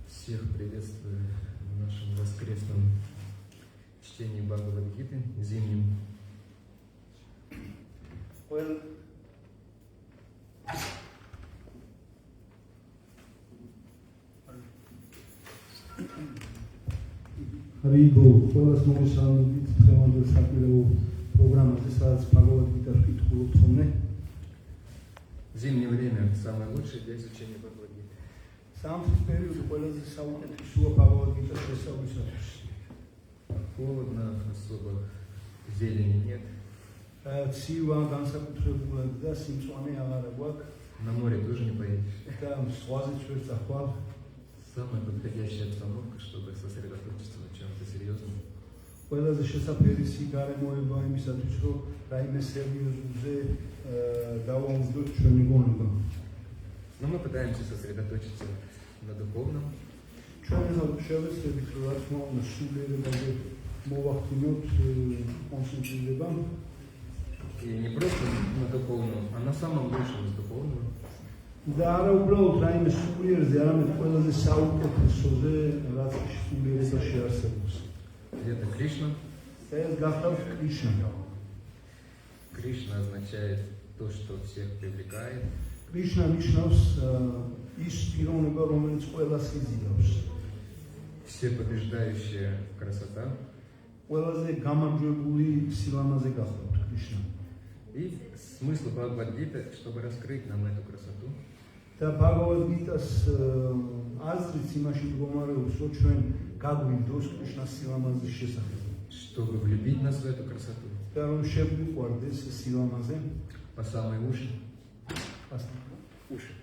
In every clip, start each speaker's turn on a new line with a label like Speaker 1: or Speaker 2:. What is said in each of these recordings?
Speaker 1: Всех приветствую в нашем воскресном чтении Бхагавад-гиты, зимнем.
Speaker 2: Haribol, ყველას მოგესალმებით დღევანდელ საკვირაო პროგრამაზე, სადაც Bhagavad-gita-ს ვკითხულობთ ხოლმე.
Speaker 1: Зимнее время самое лучшее для изучения Бхагавад-гиты.
Speaker 2: Სამწის პერიოდი ყველაზე საუკეთესოა Bhagavad-gita-ს შესწავლისათვის.
Speaker 1: Холодно, особо зелени нет.
Speaker 2: Ცივა განსაკუთრებულად და სიმწვანე აღარ გვაქვს.
Speaker 1: На море тоже не поедешь.
Speaker 2: და ზღვაზეც ვერ წახვალ.
Speaker 1: Самая подходящая обстановка, чтобы сосредоточиться на чем-то серьезном.
Speaker 2: ყველაზე შესაფერისი გარემოება იმისათვის, რომ რაიმე სერიოზულზე დავაუძოთ ჩვენი გონება.
Speaker 1: Но мы пытаемся сосредоточиться на духовном.
Speaker 2: ჩვენ შევეცდებით, რომ რაც მოუნა სულიერებაზე მოვახდინოთ კონცენტრირება.
Speaker 1: И не просто на духовном, а на самом лучшем из духовного.
Speaker 2: და არა უბრალოდ რაიმე სულიერზე, არამედ ყველაზე საუკეთესოზე, რაც სულიერებაში არსებობს.
Speaker 1: Это Кришна.
Speaker 2: ეს გახლავთ კრიშნა.
Speaker 1: Кришна означает то, что всех привлекает.
Speaker 2: კრიშნა ნიშნავს ის პიროვნება, რომელიც ყველას იზიდავს.
Speaker 1: Всепобеждающая красота.
Speaker 2: ყველაზე გამარჯვებული სილამაზე გახლავთ კრიშნა.
Speaker 1: И смысл Бхагавад-гиты, чтобы раскрыть нам эту красоту.
Speaker 2: და Bhagavad-gita-ს აზრიც იმაში მდგომარეობს, რომ ჩვენ გაგვიდგოს კრიშნას სილამაზის შესახებ.
Speaker 1: Чтобы влюбить нас в эту красоту.
Speaker 2: და რომ შეგვიყვარდეს სილამაზე.
Speaker 1: По самые уши.
Speaker 2: уши.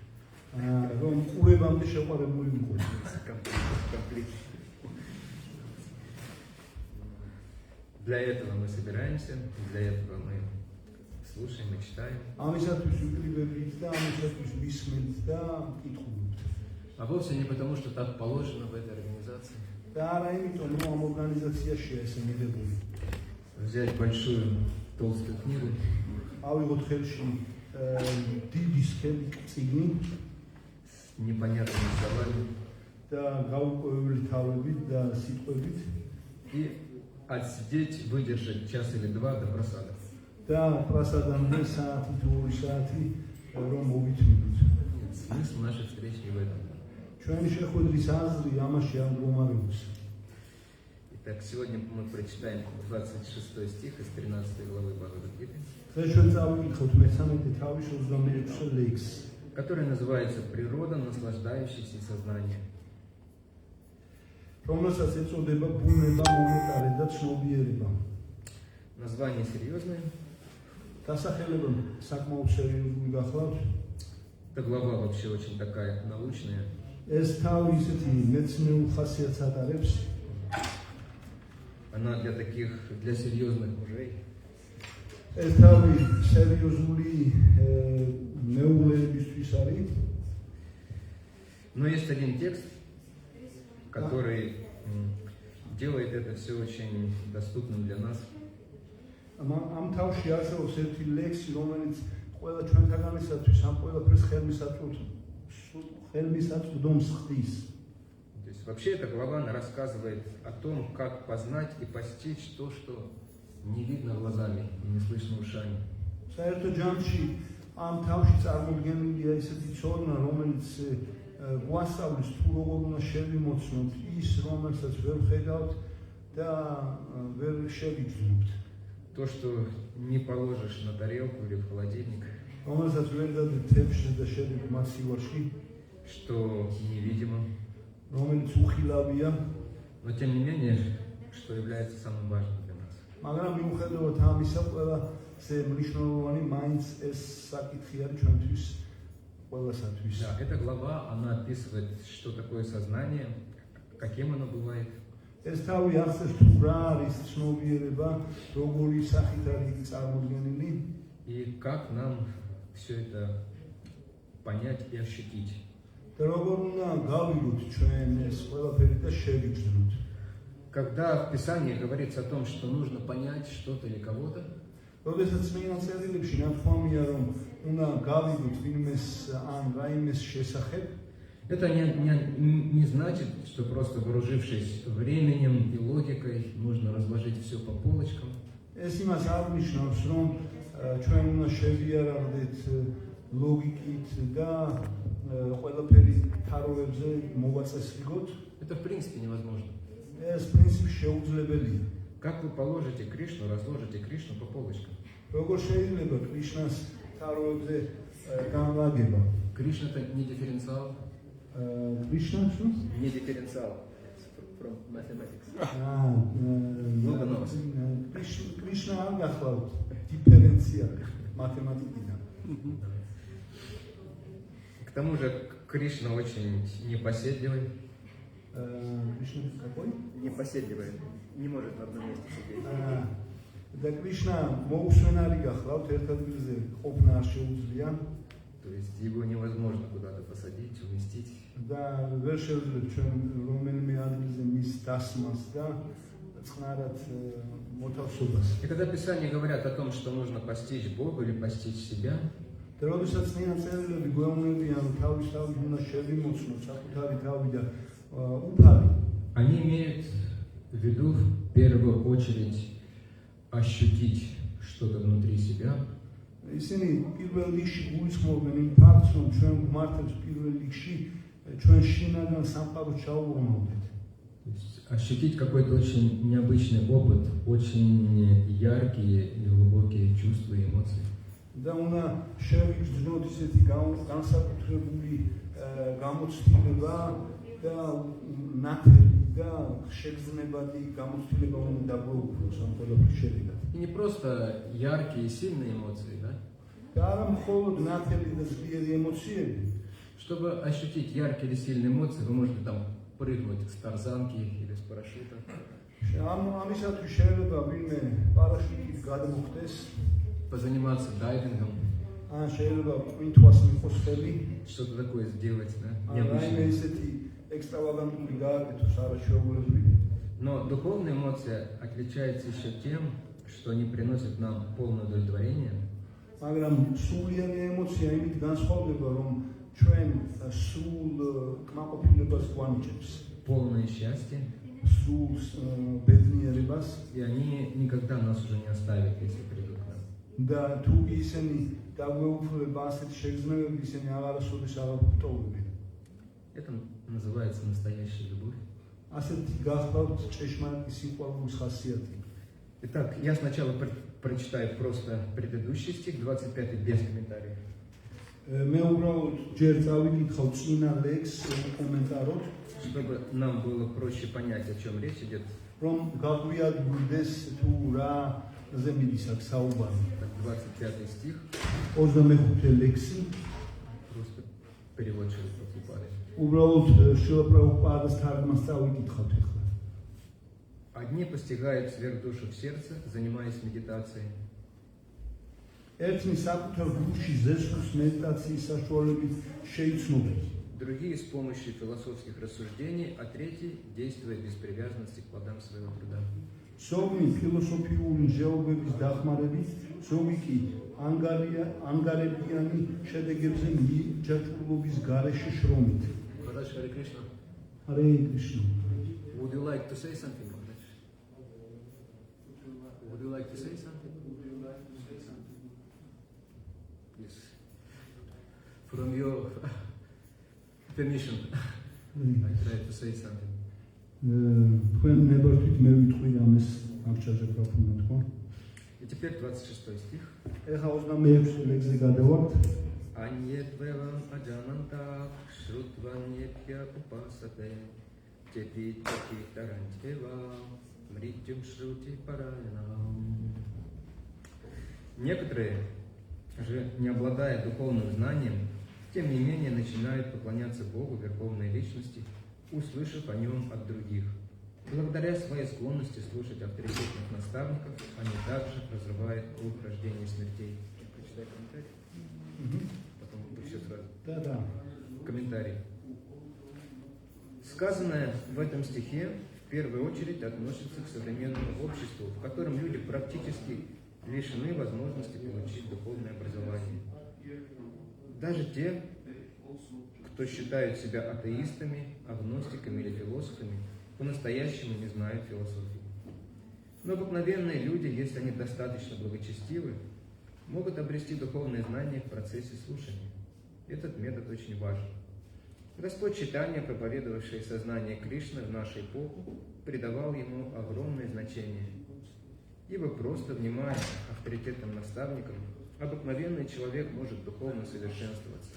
Speaker 2: რომ ყურებამდე შეყვარებული ვიყო.
Speaker 1: Для этого мы собираемся, для этого мы слушаем и читаем.
Speaker 2: ამისათვის ვიკრიბებით და ამისათვის ვისმენთ და ვკითხულობთ.
Speaker 1: А вовсе не потому, что так положено в этой организации.
Speaker 2: და არა იმიტომ, რომ ამ ორგანიზაციაშია ესე მიღებული.
Speaker 1: Взять большую толстую книгу.
Speaker 2: ავიღოთ ხელში დიდი სქელი წიგნი
Speaker 1: с непонятными словами.
Speaker 2: და გაუკვირველი თავებით და სიტყვებით.
Speaker 1: И отсидеть, выдержать час или два до просада.
Speaker 2: და პრასადამდე საათი თუ 2 საათი რომ მოვითმინოთ.
Speaker 1: Смысл нашей встречи в этом.
Speaker 2: ჩვენი შეხვედრის აზრი ამაში არ მდგომარეობს.
Speaker 1: Итак, сегодня мы прочитаем 26 стих из 13 главы Бхагавад-гиты.
Speaker 2: დღეს ჩვენ წავიკითხოთ მე-13 თავის 26 ლექსს,
Speaker 1: который называется «Природа, наслаждающаяся сознанием».
Speaker 2: რომელსაც ეწოდება ბუნება, მომეტარე და ცნობიერება.
Speaker 1: Название серьезное.
Speaker 2: დასახელება საკმაოდ სერიოზული გახლავთ.
Speaker 1: Эта глава вообще очень такая научная.
Speaker 2: ეს თავი ისეთი მეცნიერულ ხასიათს ატარებს.
Speaker 1: Она для серьезных мужей.
Speaker 2: ეს თავი სერიოზული მეუღლეებისთვის არის.
Speaker 1: Но есть один текст, который делает это все очень доступным для нас.
Speaker 2: ამ თავში არსებობს ერთი ლექსი, რომელიც ყველა ჩვენთაგანისათვის ამ ყველაფერს ხელმისაწვდომს ხდის.
Speaker 1: То есть вообще эта глава она рассказывает о том, как познать и постичь то, что не видно глазами и не слышно ушами.
Speaker 2: საერთო ჯამში ამ თავში წარმოდგენილია ისეთი ცოდნა, რომელიც გვასწავლის თუ როგორ უნდა შევიმოცნოთ ის, რომელსაც ვერ ხედავთ და ვერ შევიძლებთ.
Speaker 1: То, что не положишь на тарелку или в холодильник,
Speaker 2: რომელსაც ვერ დადით თევზში და შევით მას სივარში,
Speaker 1: что невидимо,
Speaker 2: რომელიც უხილავია,
Speaker 1: но тем не менее что является самым важным для нас.
Speaker 2: მაგრამ მიუხედავად ამისა, ყველაზე მნიშვნელოვანი მაინც ეს საკითხი არის ჩვენთვის ყველასათვის.
Speaker 1: Да, эта глава, она описывает, что такое сознание, каким оно бывает.
Speaker 2: ეს თავი ახსენს თუ რა არის ცნობიერება, როგორი სახით არის იგი წარმოდგენილი
Speaker 1: И как нам все это понять и ощутить.
Speaker 2: და როგორ უნდა გავიგოთ ჩვენ ეს ყველაფერი და შევიჯნოთ.
Speaker 1: Когда в Писании говорится о том, что нужно понять что-то или кого-то,
Speaker 2: როდესაც წმინდა წერილებში ნათქვამია, რომ უნდა გავიგოთ ვინმეს ან რაიმეს შესახებ,
Speaker 1: это не значит, что просто вооружившись временем и логикой, нужно разложить все по полочкам.
Speaker 2: ეს იმას არ ნიშნავს, რომ ჩვენ უნდა შევიარავდეთ ლოგიკით და ყველაფერი თაროებზე მოვაწესრიგოთ.
Speaker 1: Это в принципе невозможно.
Speaker 2: ეს პრინციპი შეუძლებელია.
Speaker 1: Как вы положите Кришну, разложите Кришну по полочкам?
Speaker 2: როგორ შეიძლება კრიშნას თაროებზე განლაგება?
Speaker 1: Кришна это не дифференциал.
Speaker 2: კრიშნა શું?
Speaker 1: Не дифференциал. From mathematics.
Speaker 2: Много новостей. კრიშნა არ გახლავთ დიფერენციალი მათემატიკიდან.
Speaker 1: К тому же Кришна очень непоседливый.
Speaker 2: კრიშნა какой?
Speaker 1: Непоседливый. Не может в одном месте сидеть.
Speaker 2: და კრიშნა მოუსვენარი გახლავთ, ერთ ადგილზე ყოფნა არ შეუძლია.
Speaker 1: То есть его невозможно куда-то посадить, уместить.
Speaker 2: და ვერ შევძლებთ ჩვენ რომელიმე ადგილზე მის დასმას და წყნარად მოთავსებას.
Speaker 1: И когда Писания говорят о том, что нужно постичь Бога или постичь себя,
Speaker 2: და როდესაც წმინდა წერილები გვეუბნებიან, რომ თავის უნდა შევიმოცნოთ საკუთარი თავი და უფალი,
Speaker 1: они имеют в виду в первую очередь ощутить что-то внутри себя,
Speaker 2: ისინი პირველ რიგში გულისხმობენ იმ ფაქტს, რომ ჩვენ გვმართებს პირველ ригში ჩვენ შინაგან სამყაროს ჩაუბრუნავდეთ.
Speaker 1: то есть ощутить какой-то очень необычный опыт, очень яркие и глубокие чувства и эмоции.
Speaker 2: და უნდა შევიჯნოთ ისეთი განსაკუთრებული გამოცდილება და ნათელი და შეგრძნებადი გამოცდილება უნდა დაგვეუფლოს ამ ყველაფრის შედეგად.
Speaker 1: И не просто яркие и сильные эмоции, да?
Speaker 2: და არა მხოლოდ ნათელი და ძლიერი ემოციები.
Speaker 1: Чтобы ощутить яркие или сильные эмоции, вы можете там прыгнуть с тарзанки или с парашюта.
Speaker 2: ამისათვის შეიძლება ვინმე პარაშუტით გადმოხდეს,
Speaker 1: Позаниматься дайвингом,
Speaker 2: ან შეიძლება ყვინთვას მიყოს ხელი,
Speaker 1: что-то такое сделать, да?
Speaker 2: ან
Speaker 1: Необычное.
Speaker 2: რაიმე ისეთი ექსტრავაგანტული გააკეთოს არაჩვეულებრივი.
Speaker 1: Но духовная эмоция отличается еще тем, что они приносят нам полное удовлетворение,
Speaker 2: მაგრამ სულიერი ემოცია იმით განსხვავდება, რომ ჩვენ სულ კმაყოფილებას გვანიჭებს,
Speaker 1: полное счастье,
Speaker 2: სულ ბედნიერებას
Speaker 1: и они никогда нас уже не оставят, если придут к нам.
Speaker 2: და თუ ისინი დაგვეუფლება ასეთ შეგრძნებები, ისინი აღარასოდეს არ აღტოვებენ.
Speaker 1: Это называется настоящая любовь.
Speaker 2: ასეთი გახლავთ ჭეშმარიტი სიყვარულის ხასიათი.
Speaker 1: Итак, я сначала прочитаю просто предыдущий стих, 25 без комментариев.
Speaker 2: მე უბრალოდ ჯერ წავიკითხავ წინა ლექს კომენტაროთ,
Speaker 1: Чтобы нам было проще понять, о чем речь идет.
Speaker 2: რომ გაგვიადგურდეს თუ რაზე მიდის აქ საუბარი.
Speaker 1: Так, 25 стих,
Speaker 2: 25 ლექსი
Speaker 1: просто перевод через Прабхупады.
Speaker 2: უბრალოდ შილა პრაბჰუპადის თარგმანს წავიკითხავთ ახლა.
Speaker 1: Одни постигают сверхдушу в сердце, занимаясь медитацией.
Speaker 2: ერთნი საკუთარ გულში ზესხოს მედიტაციის საშუალებით შეიცნობენ.
Speaker 1: Другие с помощью философских рассуждений, а третий действуя без привязанности к плодам своего труда.
Speaker 2: ზოგი ფილოსოფიური მჟეობების დახმარებით, ზოგი კი ანგარებიანი შედეგებზე მიჯაჭვულობის გარეშე შრომით.
Speaker 1: Maharaj, Hare Krishna.
Speaker 2: Hare Krishna.
Speaker 1: Would you like to say something, Maharaj? Would you like to say something? Yes. From your permission, I try to say something.
Speaker 2: თქვენ ნებართვით მე ვიტყვი ამას აღჭაჟე გაფუნა თქვა.
Speaker 1: И теперь 26 стих.
Speaker 2: ეხა 26 ლექსზე გადავართ.
Speaker 1: Аньетвевам аджанантах шрутваньепья упасате чепи чепи тарантьева бритим шрути параянам. Некоторые же, не обладая духовным знанием, тем не менее начинают поклоняться Богу, Верховной Личности, услышав о Нем от других. Благодаря своей склонности слушать авторитетных наставников, они также разрывают круг рождения и смертей. Прочитай комментарий. Потом все сразу.
Speaker 2: Да.
Speaker 1: Комментарий. Сказанное в этом стихе в первую очередь относится к современному обществу, в котором люди практически лишены возможности получить духовное образование. Даже те, кто считают себя атеистами, агностиками или философами, по-настоящему не знают философии. Но обыкновенные люди, если они достаточно благочестивы, могут обрести духовные знания в процессе слушания. Этот метод очень важен. Господь Чайтанья, проповедовавший сознание Кришны в нашу эпоху, придавал ему огромное значение. Ибо просто внимая авторитетным наставникам, обыкновенный человек может духовно совершенствоваться.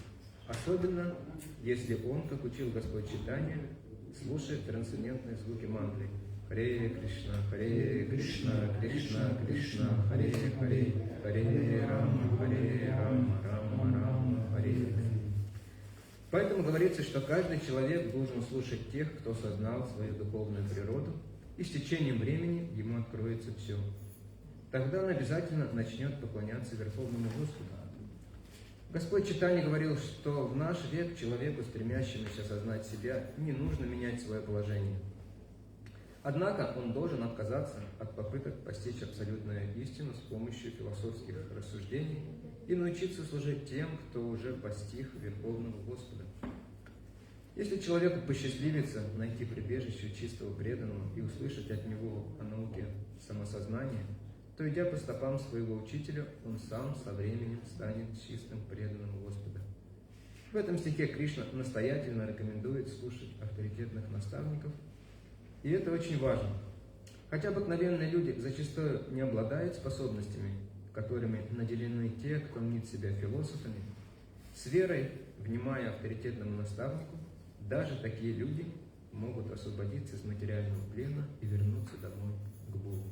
Speaker 1: Особенно, если он, как учил Господь Чайтанья, слушает трансцендентные звуки мантры. Харе Кришна, Кришна, Кришна, Харе Харе, Харе Рама, Рама, Харе Харе. Поэтому говорится, что каждый человек должен слушать тех, кто сознал свою духовную природу, и с течением времени ему откроется все. Тогда он обязательно начнет поклоняться Верховному Господу. Господь Чайтанья говорил, что в наш век человеку, стремящемуся осознать себя, не нужно менять свое положение. Однако он должен отказаться от попыток постичь абсолютную истину с помощью философских рассуждений и научиться служить тем, кто уже постиг Верховного Господа. Если человеку посчастливится найти прибежище чистого преданного и услышать от него о науке самосознания, то, идя по стопам своего учителя, он сам со временем станет чистым преданным Господа. В этом стихе Кришна настоятельно рекомендует слушать авторитетных наставников, и это очень важно. Хотя обыкновенные люди зачастую не обладают способностями, которыми наделены те, кто мнит себя философами, с верой, внимая авторитетному наставнику, даже такие люди могут освободиться из материального плена и вернуться домой к Богу.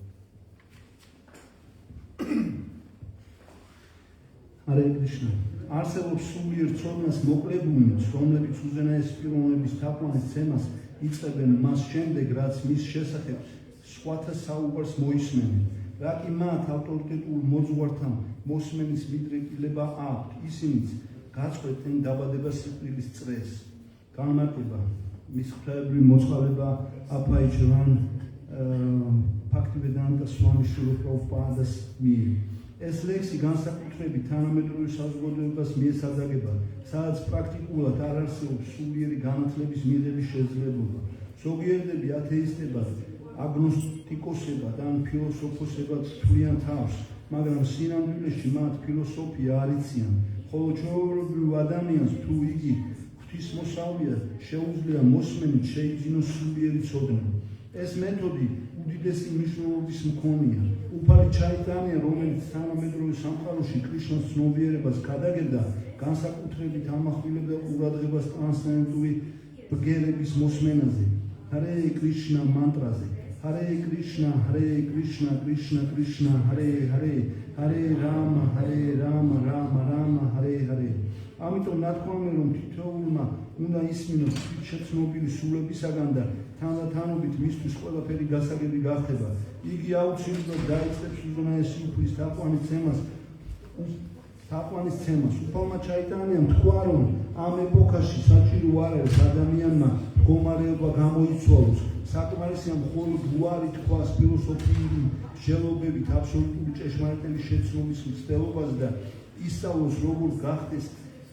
Speaker 2: Hare Krishna. არსებობს სულიერ ცოდნას მოკლებულნიც, რომლებიც უზენაეს პიროვნების თაყვანის ცემას იწყებენ მას შემდეგ, რაც მის შესახებ სხვათა საუბარს მოისმენენ. რა კი მათ ავტორიტეტულ მოძღვართან მოსმენის მიდრეკილება აქვთ, ისინიც გაწყვეტენ დაბადება სიკვდილის წრეს. განმარტება მის ღვთაებრივი მოწყალება აფაიჩრან Bhaktivedanta Swami Srila Prabhupādas მიერ. ეს ლექსი განსაკუთრებით თანამედროვე საზოგადოებას მიესადაგება, სადაც პრაქტიკულად არ არსებობს სულიერი განათლების მიღების შესაძლებლობა. ზოგიერთები ათეისტებად, აგნოსტიკოსებად ან ფილოსოფოსებად თვლიან თავს, მაგრამ სინამდვილეში მათ ფილოსოფია არ იციან, ხოლო ჩვეულებრივ ადამიანს თუ იგი ღვთისმოსავლია, შეუძლია მოსმენით შეიძინოს სულიერი ცოდნა. ეს მეთოდი უდიდესი მნიშვნელობის მქონეა. უფალი ჩაიტანია, რომელიც თანამედროვე სამყაროში კრიშნას ცნობიერებას გადაგებდა, განსაკუთრებით ამახვილებდა ყურადღებას ტრანსცენდენტური ბგერების მოსმენაზე. Hare Krishna მანტრაზე. Hare Krishna, Krishna Krishna, Hare Hare, Hare Rama, Rama Rama, Hare Hare. ამიტომ ნათქვამია, რომ თითოეულმა უნდა ისმინოს შეცნობილი სულებისაგან და თანდათანობით მისთვის ყველაფერი გასაგები გახდება. იგი აუცილებლად დაიწყებს უზენაესი უფლის თაყვანის ცემას. უფალმა ჩაიტანიამ თქვა, რომ ამ ეპოქაში საჭირო არ არის ადამიანმა მდგომარეობა გამოიცვალოს. საკმარისია მხოლოდ უარი თქვას ფილოსოფიური მსჯელობებით აბსოლუტური ჭეშმარიტების შეცნობის მცდელობას და ისწავლოს, როგორ გახდეს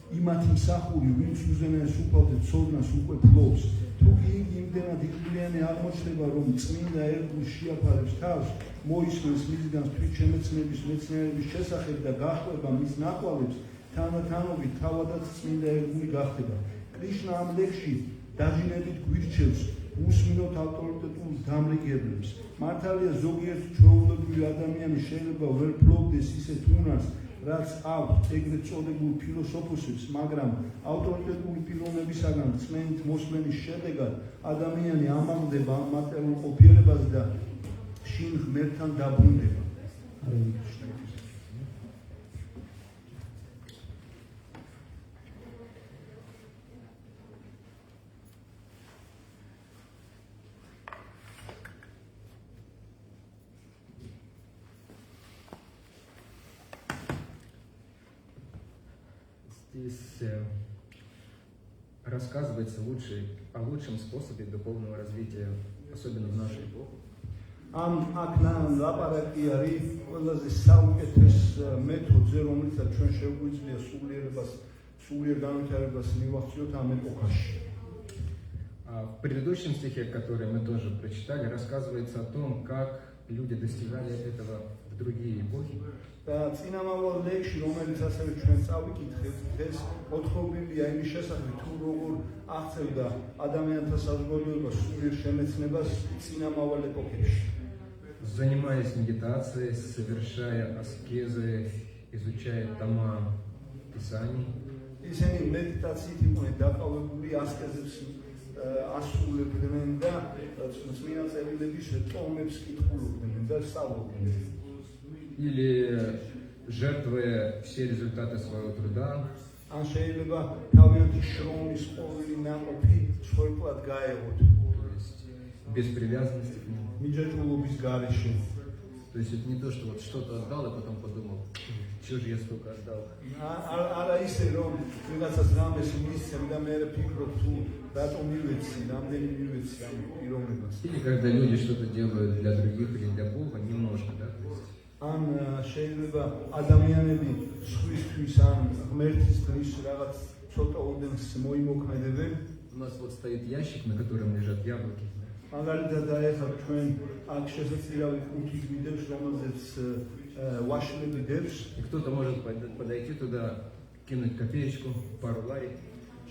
Speaker 2: იმათი მსახური, ვინც უზენაეს უფალზე ცოდნას უკვე ფლობს. თუ კი იგი იმდენად იყვნენ აღმოჩნდება, რომ წმინდა ერთგულს შეაფარებს თავს, მოისმენს მისგან თვითშემეცნების მეცნიერების შესახებ და გაჰყვება მის ნაკვალებს, თანათანობით თავადაც წმინდა ერთგული გახდება. კრიშნა ამ ლექსში დაჟინებით გვირჩევს უსმინოთ ავტორიტეტულ დამრიგებლებს. მართალია ზოგიერთ ჩვეულებრივ ადამიანი შეიძლება ვერ ფლობდეს ისეთ უნარს, რაც აქვთ ეგრეთ წოდებულ ფილოსოფოსებს, მაგრამ ავტორიტეტული პიროვნებისაგან წმენით მოსმენის შედეგად ადამიანი ამაღლდება ამ მატერიალურ ყოფიერებას და შინ ღმერთთან დაბრუნდება.
Speaker 1: Здесь рассказывается о лучшем способе духовного развития, особенно в нашу эпоху.
Speaker 2: Აქ ლაპარაკი არის ყველაზე საუკეთეს მეთოდზე, რომელსაც ჩვენ შეგვიძლია სულიერ განვითარებას მივახციოთ ამ ეპოქაში.
Speaker 1: В предыдущем стихе, который мы тоже прочитали, рассказывается о том, как люди достигали этого в другие эпохи.
Speaker 2: და წინამავალ ლექსში, რომელიც ასევე ჩვენ წავიკითხეთ, ეს მოთხრობილია იმის შესახებ, თუ როგორ აღწევდა ადამიანთა საზოგადოება სულიერ შემეცნებას წინამავალ ეპოქებში.
Speaker 1: Занимаясь медитацией, совершая аскезы, изучая тома Писаний,
Speaker 2: ისინი მედიტაციით იყვნენ დაკავებული, ასკეზებს ასრულებდნენ და წმინდა წერილების ტომებს კითხულობდნენ და სწავლობდნენ.
Speaker 1: или жертвуя все результаты своего труда,
Speaker 2: ან შეიძლება თავიანთი შრომის ყოველი ნაყოფი სხვაგვარად გაეღოთ.
Speaker 1: то есть без привязанности к нему.
Speaker 2: მიჯაჭვობის გარეშე.
Speaker 1: То есть это не то, что вот что-то отдал, а потом подумал, что же я столько отдал.
Speaker 2: არა ისე რომ ვიღაცას რამეს მისცემ და მე ფიქრობ თუ რატომ მივეცი, რამდენი მივეცი ამ პიროვნებას.
Speaker 1: Или когда люди что-то делают для других или для Бога, немножко, да, то есть.
Speaker 2: ან შეიძლება ადამიანები სხვისთვის ან ღმერთისთვის რაღაც ცოტა ოდენს მოიმოქმედებენ.
Speaker 1: У нас вот стоит ящик, на котором лежат яблоки.
Speaker 2: მაგალითად ეხლა ჩვენ აქ შესაძლებელი კუთხით ვიდებს, რომელზეც ვაშლები დებს.
Speaker 1: И кто-то может подойти туда, кинуть копеечку, пару лари.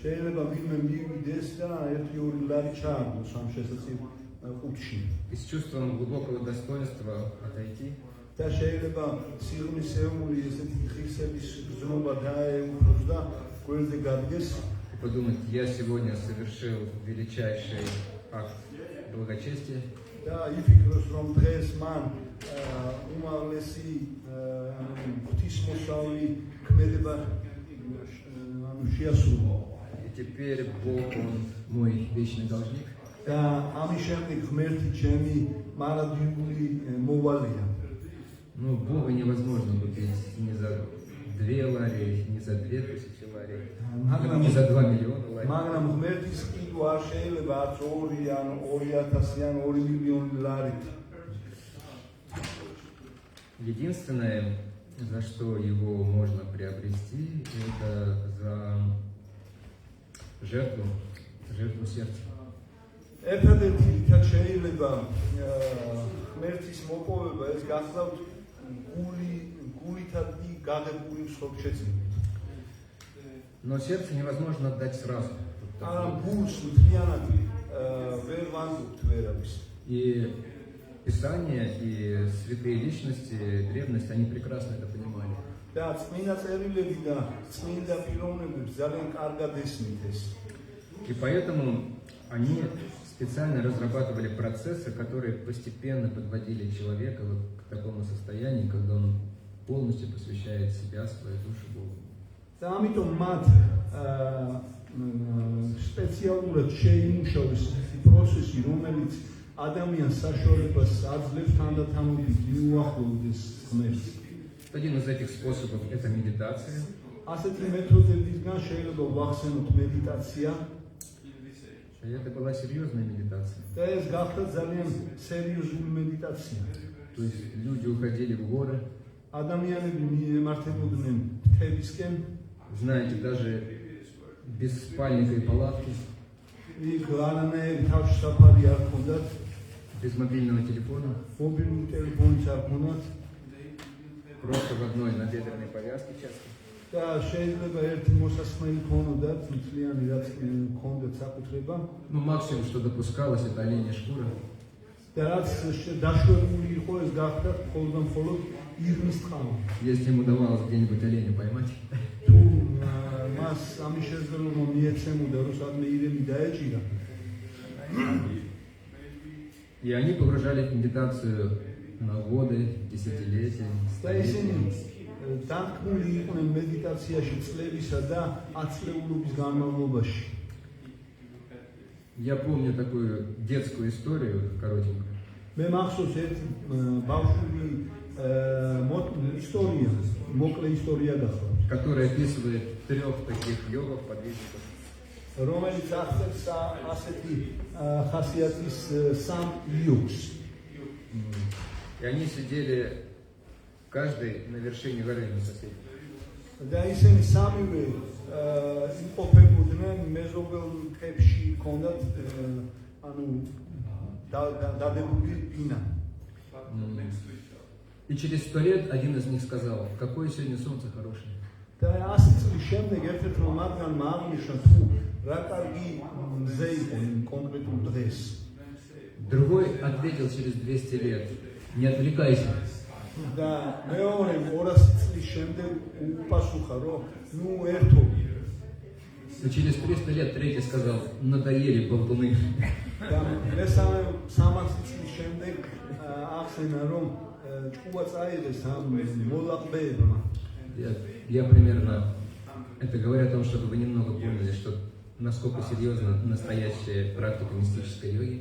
Speaker 2: შეიძლება ვინმე მივიდეს და 1-2 ლარი ჩააგდოს ამ შესაძლებელი კუთხში.
Speaker 1: И с чувством глубокого достоинства отойти.
Speaker 2: და შეიძლება სიღრმისეული ესეთი ხისების გზნობა დაეუფლოს და გვერდზე გადგეს.
Speaker 1: И подумать, я сегодня совершил величайший акт благочестия.
Speaker 2: და იფიქროს რომ დღეს მან უმაღლესი ღვთისმოსავი ქმედება შეასრულა.
Speaker 1: И теперь Бог, Он мой вечный должник.
Speaker 2: და ამის შემდეგ ღმერთი ჩემი მარადიული მოვალეა.
Speaker 1: Ну, Бога невозможно купить ни за 2 лари, ни за 2000 лари, ни за 2 миллиона лари.
Speaker 2: მაგრამ ღმერთის ყიდვა არ შეიძლება არც 2 ან 2000 ან 2 მილიონი ლარით.
Speaker 1: Единственное, за что его можно приобрести, это за жертву сердца.
Speaker 2: ერთადერთი რითაც შეიძლება ღმერთის მოპოვება ეს გახლავთ გულითადი გაღებული მსხვერპლშეწინებით.
Speaker 1: Но сердце невозможно отдать сразу.
Speaker 2: არა გულს მთლიანად ვერ ვანძობთ ვერავის.
Speaker 1: И Писание, и святые личности древности, они прекрасно это понимали.
Speaker 2: და წმინდა წერილები და წმინდა პიროვნებებს ძალიან კარგად ესმით ეს.
Speaker 1: И поэтому они специально разрабатывали процессы, которые постепенно подводили человека вот к такому состоянию, когда он полностью посвящает себя, свою душу Богу.
Speaker 2: და ამიტომ მათ სპეციალურად შეიმუშავეს პროცესი, რომელიც ადამიანს საშუალებას აძლევს თანდათანობით მიუახლოვდეს ღმერთს.
Speaker 1: Один из этих способов – это медитация.
Speaker 2: ასეთი მეთოდებისგან შეიძლება ვახსენოთ მედიტაცია.
Speaker 1: И это была серьезная медитация.
Speaker 2: და ეს გახდა ძალიან სერიოზული медитация.
Speaker 1: То есть люди уходили в горы.
Speaker 2: ადამიანები მიემართებოდნენ მთებისკენ.
Speaker 1: Знаете, даже без спальника и палатки,
Speaker 2: იქ არანაირი თავშესაფარი არ ჰქონდათ,
Speaker 1: без мобильного телефона,
Speaker 2: მობილური ტელეფონიც არ ჰქონდათ
Speaker 1: просто в одной набедренной повязке часто.
Speaker 2: და შეიძლება ერთი მოსასმელი ჰქონდათ, მთლიანი რაც ჰქონდათ საკუთრება.
Speaker 1: Ну, максимум, что допускалось, это оленья шкура.
Speaker 2: და რაც დაშვებული იყო, ეს გახდა მხოლოდ და მხოლოდ ირმის ტყავი.
Speaker 1: Если им удавалось где-нибудь оленя поймать.
Speaker 2: თუ მას ამის შესაძლებლობა მიეცემოდა, რომ სადმე ირემი დაეჭირა.
Speaker 1: И они погружались в медитацию на годы, десятилетия,
Speaker 2: და ისინი
Speaker 1: столетия.
Speaker 2: დანთქმული იყვნენ მედიტაციაში წლებისა და ათწლეულობის განმავლობაში.
Speaker 1: Я помню такую детскую историю, коротенькую.
Speaker 2: მე მახსოვს ერთი ბავშვი ისტორია, მოკლე ისტორია გახლავთ,
Speaker 1: Которая описывает 3 таких йогов, подвижников.
Speaker 2: რომელიც აღწერს ასეთი ხასიათის სამ იოგს.
Speaker 1: И они сидели каждый на вершине горы на соседней.
Speaker 2: და ისინი სამივე იმყოფებოდნენ მეზობელ მთებში, ჰქონდათ ანუ დადებული ბინა.
Speaker 1: И через 100 лет один из них сказал, какое сегодня солнце хорошее.
Speaker 2: და 100 წლის შემდეგ ერთ-ერთმა მათგანმა აღნიშნა თუ რა კარგი მზე იყო კონკრეტულ დღეს.
Speaker 1: Другой ответил через 200 лет, не отвлекайся.
Speaker 2: და მეორე 200 წლის შემდეგ უპასუხა რომ ნუ ერთო.
Speaker 1: И через 300 лет третий сказал, надоели болтуны.
Speaker 2: და მესამე 300 წლის შემდეგ ახსენა რომ ჭკუა წაიღეს ამ მოლაყბეებმა.
Speaker 1: Я примерно, это говоря о том, чтобы вы немного поняли, что насколько серьезна настоящая практика мистической йоги.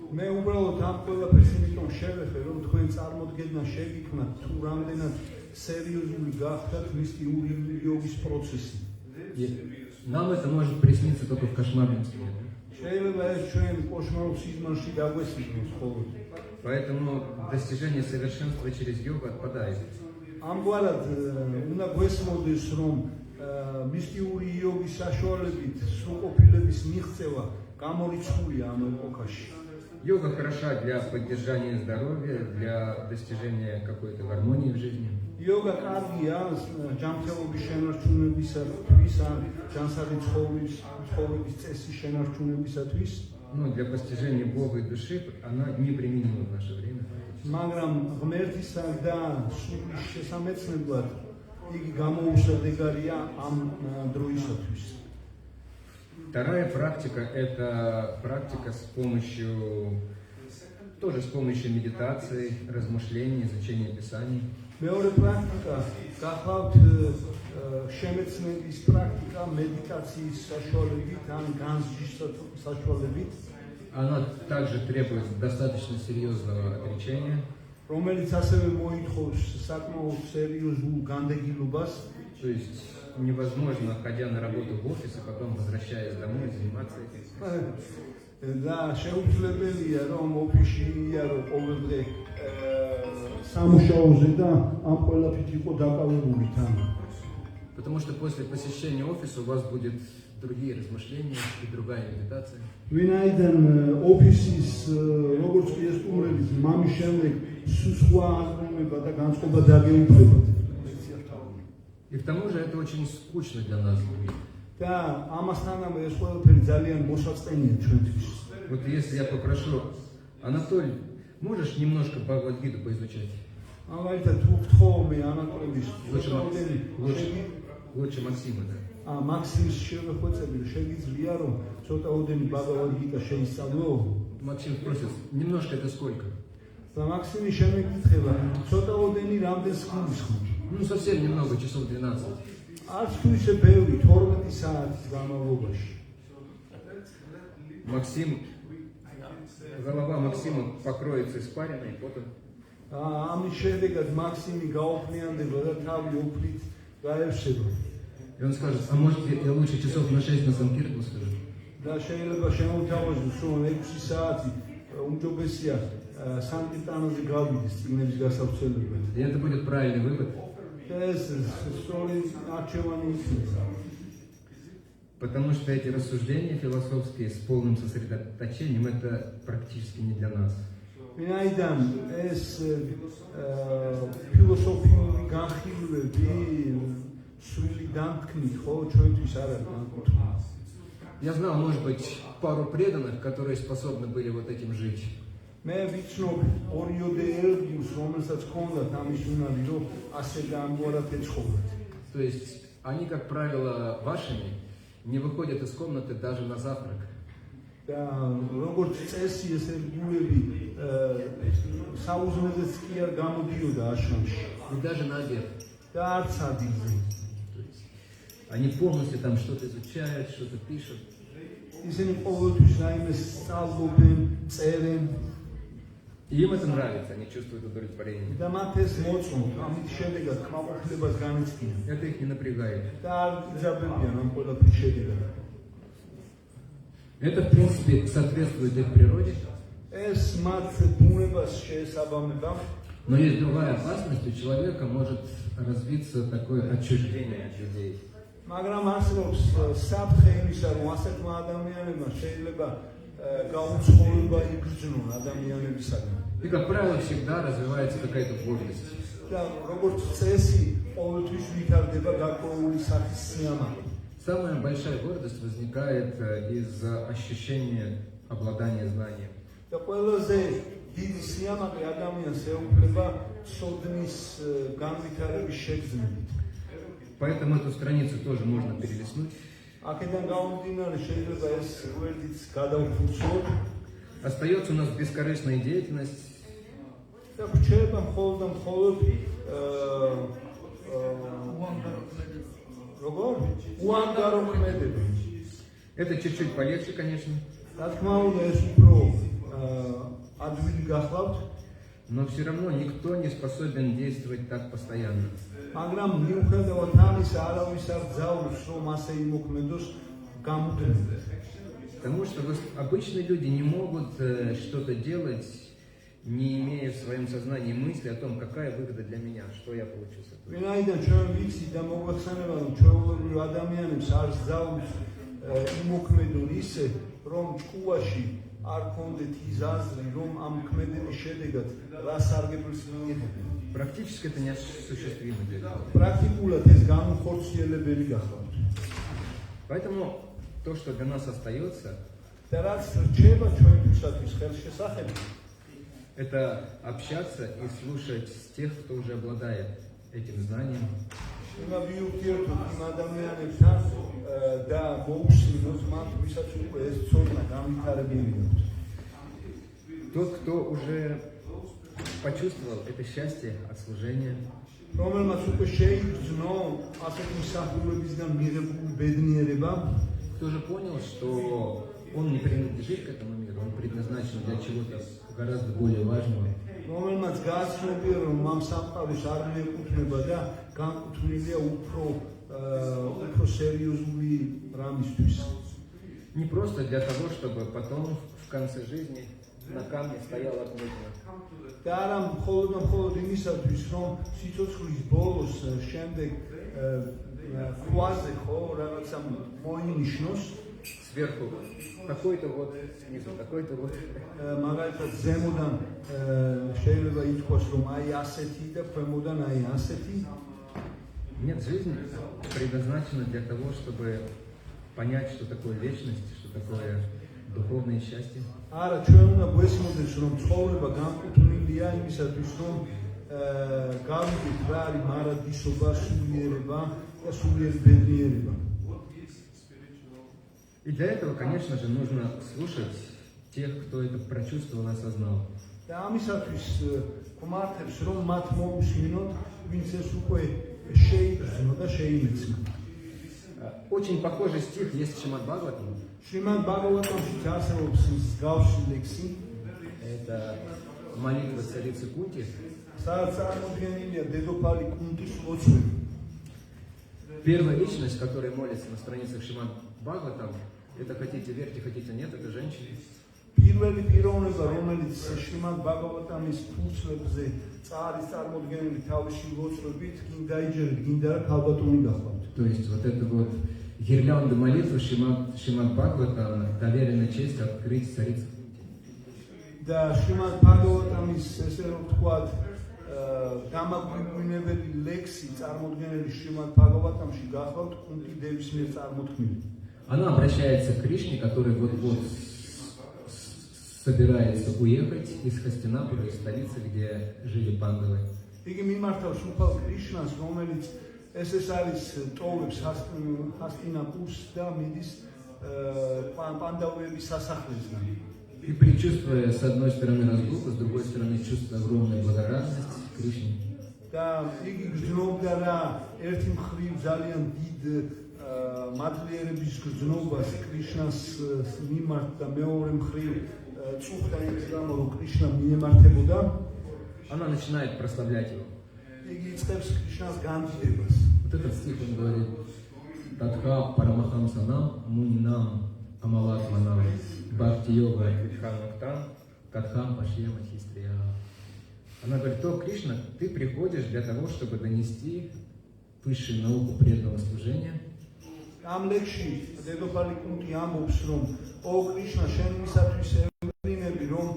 Speaker 2: მე უბრალოდ ამ ყველაფერს იმიტომ შევეხე, რომ თქვენ წარმოდგენა შეგიქმნათ თუ რამდენად სერიოზული გახდათ მისტიური იოგის პროცესი.
Speaker 1: И нам это может присниться только в кошмарном сне.
Speaker 2: შეიძლება ეს ჩვენ კოშმარულ სიზმარში დაგვესვიგნოს ხოლმე.
Speaker 1: Поэтому достижение совершенства через йогу отпадает.
Speaker 2: ამგვარად უნდა გვესმოდეს, რომ მისტიური იოგის საშუალებით სრულყოფილების მიღწევა გამორიცხულია ამ ეპოქაში.
Speaker 1: Йога хороша для поддержания здоровья, для достижения какой-то гармонии в жизни.
Speaker 2: იოგა კარგია ჯანმრთელობის შენარჩუნებისათვის, ჯანსაღი ცხოვრების წესის შენარჩუნებისათვის,
Speaker 1: Но для постижения Бога и души она неприменима в наше время.
Speaker 2: მაგრამ ღმერთისა და სულის შესამეცნებლად იგი გამოუსადეგარია ამ დროისათვის.
Speaker 1: Вторая практика – это практика тоже с помощью медитации, размышлений, изучения Писаний.
Speaker 2: მეორე პრაქტიკა გახლავთ შემეცნების პრაქტიკა მედიტაციის საშუალებით ან განსჯის საშუალებით,
Speaker 1: Она также требует достаточно серьезного отречения.
Speaker 2: რომელიც ასევე მოითხოვს საკმაოდ სერიოზულ განდეგილობას.
Speaker 1: То есть невозможно, ходя на работу в офис, и потом возвращаясь домой, заниматься этим.
Speaker 2: და შეუძლებელია რომ ოფისში იარო ყოველდღე სამუშაოზე და ამ ყველაფრით იყო დაკავებული თან.
Speaker 1: Потому что после посещения офиса у вас будет другие размышления и другая медитация.
Speaker 2: ვინაიდან ოფისის როგორც კი ესტუმრებით მამის შემდეგ სხვა აზროვნება და განწყობა დაგეუფლებათ.
Speaker 1: И к тому же это очень скучно для нас.
Speaker 2: და ამასთანავე ეს ყველაფერი ძალიან მოსაწყენია ჩვენთვის.
Speaker 1: Вот если я попрошу, Анатолий, можешь немножко Бхагавад-гиту поизучать?
Speaker 2: ამაითა თუ გთხოვ მე ანატოლიის
Speaker 1: Лучше Максима, да?
Speaker 2: მაქსიმის შევეხვეწები, შეგიძლია რომ ცოტაოდენი ბაგავად-გიტა შეისწავლო?
Speaker 1: Максим просит, немножко это сколько?
Speaker 2: და მაქსიმი შემეკითხება, ცოტაოდენი რამდენს გულისხმობ?
Speaker 1: Ну, совсем немного, часов 12.
Speaker 2: არც თუ ისე ბევრი 12 საათის განმავლობაში.
Speaker 1: Голова Максима покроется испариной, потом.
Speaker 2: ამის შედეგად მაქსიმი გაოფნიანდება და თავი უფლით გაევსება.
Speaker 1: И он скажет, а может я лучше часов на 6 на Санкиртну скажу?
Speaker 2: და შეიძლება შემოვთავაზოს, რომ 6 საათი უმჯობესია სანკირტანაზე გავიდეს წიგნების გასავრცელებად.
Speaker 1: И это будет правильный вывод.
Speaker 2: ეს სწორი არჩევანი იქნება.
Speaker 1: Потому что эти рассуждения философские с полным сосредоточением это практически не для нас.
Speaker 2: ვინაიდან ეს ფილოსოფიური განხილვები სრული დამთქმით ხო ჩვენთვის არ არის განკუთვნილი.
Speaker 1: Я знал, может быть, пару преданных, которые способны были вот этим жить.
Speaker 2: მე ვიცნობ ორიოდე ერგიუს, რომელსაც ჰქონდათ ამის უნარი, რომ ასე გამგვარად ეცხოვრათ.
Speaker 1: То есть они, как правило, вашими не выходят из комнаты даже на завтрак.
Speaker 2: და როგორც წესი ეს ერგიულები საუზმეზეც კი არ გამოდიოდა აშრამში
Speaker 1: И даже на обед.
Speaker 2: და არც ადგილზე.
Speaker 1: То есть они полностью там что-то изучают, что-то пишут.
Speaker 2: ისინი ყოველთვის რაიმე სწავლობენ, წერენ
Speaker 1: И им это нравится, они чувствуют удовлетворение.
Speaker 2: და მათ ეს მოწონთ, ამით შედეგად კმაყოფილებას განიცდიან.
Speaker 1: Это их не напрягает.
Speaker 2: და არ იძაბებიან ამ ყველაფრის შედეგად.
Speaker 1: Это, в принципе, соответствует их природе.
Speaker 2: ეს მათ ბუნებას შეესაბამება.
Speaker 1: Но есть другая опасность, у человека может развиться такое отчуждение от людей.
Speaker 2: მაგრამ არსებობს საფრთხე იმისა, რომ ასეთმა ადამიანებმა შეიძლება გაუცხოვება იგრძნონ ადამიანებისაგან.
Speaker 1: И, как правило, всегда развивается какая-то гордость.
Speaker 2: და როგორც წესი, ყოველთვის ვითარდება გარკვეული სახის სიამაყე.
Speaker 1: Самая большая гордость возникает из ощущения обладания знанием.
Speaker 2: და ყველაზე დიდი სიამაყე ადამიანს ეუფლება ცოდნის განვითარების შეგრძნებით.
Speaker 1: Поэтому эту страницу тоже можно перелистнуть.
Speaker 2: აქედან გამომდინარე შეიძლება ეს გვერდიც გადავფუძოთ
Speaker 1: Остается у нас бескорыстная деятельность.
Speaker 2: და გვჩება მხოლოდ და მხოლოდ როგორ? უანგარო ქმედება.
Speaker 1: Это чуть-чуть полегче, конечно,
Speaker 2: რა თქმა უნდა ეს უფრო ადვილი გახლავთ,
Speaker 1: но все равно никто не способен действовать так постоянно.
Speaker 2: მაგრამ მიუხედავად ამისა არავის არ ძალობს რომ ასე იმოქმედოს გამუდმებით.
Speaker 1: Потому что обычные люди не могут что-то делать, не имея в своем сознании мысли о том, какая выгода для меня, что я получу с этого.
Speaker 2: ვინაიდან ჩვენ ვიცით და მოგვეხსენება რომ ჩვეულებრივ ადამიანებს არ ძალობს იმოქმედონ ისე რომ ჭკუაში არ კონდეთ ის აზრი რომ ამ ქმედების შედეგად რა სარგებლოს მიიღებენ.
Speaker 1: Практически это неосуществимо для людей.
Speaker 2: პრაქტიკულად ეს განუხორციელებელი გახლავთ.
Speaker 1: Поэтому то, что для нас остается,
Speaker 2: და რაც რჩება ჩვენთვისაც ხელშესახები,
Speaker 1: это общаться и слушать тех, кто уже обладает этим знанием.
Speaker 2: უნდა ვიურთიერთოთ იმ ადამიანებთან და მოусმინოთ მათ, ვისაც უკვე ეს ცოდნა განვითარებული აქვს.
Speaker 1: Тот, кто уже почувствовал это счастье от служения,
Speaker 2: რომელმაც უკვე შეიგრძნო ასეთი მსახურებისგან მიღებული ბედნიერება,
Speaker 1: кто уже понял, что он не принадлежит к этому миру, он предназначен для чего-то гораздо более важного.
Speaker 2: რომელმაც გააცნობია რომ ამ სამყაროს არ მიეკუთვნება და განკუთვნილია უფრო სერიოზული რამისთვის.
Speaker 1: Не просто для того, чтобы потом в конце жизни на камне стояла отметина.
Speaker 2: და არა მხოლოდ და მხოლოდ იმისათვის რომ სიცოცხლის ბოლოს შემდეგ ქვაზე ხო რაღაცა მოინიშნოს,
Speaker 1: Сверху такой-то вот, снизу такой-то вот.
Speaker 2: მაგალითად ზემოდან შეიძლება ითქვას რომ აი ასეთი და ქვემოდან აი ასეთი.
Speaker 1: Нет, жизнь предназначена для того, чтобы понять, что такое вечность, что такое духовное счастье.
Speaker 2: არა, ჩვენ უნდა გვესმოდეს რომ ცხოვრება განკუთვნილია იმისათვის რომ გავიგეთ რა არის მარადისობა, სულიერება და სულიერი ბედნიერება.
Speaker 1: И для этого, конечно же, нужно слушать тех, кто это прочувствовал и осознал.
Speaker 2: და ამისათვის გვმართებს რომ მათ მოусმინოთ, ვინც ეს უკვე შეიგრძნო და შეიმეცნო.
Speaker 1: Очень похожий стих есть в Шримад Бхагаватам.
Speaker 2: შრიმად ბაგავატამშიც არსებობს მსგავსი ლექსი,
Speaker 1: Это молитва царицы Кунти.
Speaker 2: სადაც წარმოდგენილია დედოფალი კუნტის ლოცვები.
Speaker 1: Первая личность, которая молится на страницах Шримад Бхагаватам, это хотите верьте, хотите нет, это женщина.
Speaker 2: პირველი პიროვნება, რომელიც შრიმად ბაგავატამის ფურცლებზე არის წარმოდგენილი თავისი ლოცვებით, გინდა იჯერეთ, გინდა რა ქალბატონი გახლავთ.
Speaker 1: То есть вот эта вот гирлянда молитвы Шримад Бхагаватам доверена честь открыть царице Кунти.
Speaker 2: და შრიმად ბაგავატამის ესე რომ ვთქვათ, დამაგვირგვინებელი ლექსი წარმოდგენილი შრიმად ბაგავატამში გახლავთ კუნტი დევის მიერ წარმოქმნილი.
Speaker 1: Она обращается к Кришне, который вот-вот собирается уехать из Хастинапура, из столицы, где жили пандавы.
Speaker 2: იგი მიმართავს უფალ კრიშნას, რომელიც ეს არის ტოვებს ჰასტინაპურს და მიდის პანდავების სასახლესთან.
Speaker 1: И предчувствуя с одной стороны разлуку, с другой стороны чувство огромной благодарности Кришне.
Speaker 2: და იგი გრძნობდა რა ერთი მხრივ ძალიან დიდ მადლიერების გრძნობას კრიშნას მიმართ და მეორე მხრივ წუხდა იმის გამო რომ კრიშნა მიემართებოდა.
Speaker 1: Она начинает прославлять его.
Speaker 2: იგი იწყებს კრიშნას გამდიდებას.
Speaker 1: Вот этот стих он говорит: Тадха Парамахамсанам Мунинам Амалатманам Бхакти Йога Витханактам Катхам Пашьема Хистрия. Она говорит: о, Кришна, ты приходишь для того, чтобы донести высшую науку преданного служения.
Speaker 2: ამ ლექსში დედოფალი კუნტი ამბობს რომ ო კრიშნა შენ იმისათვის ევლინები რომ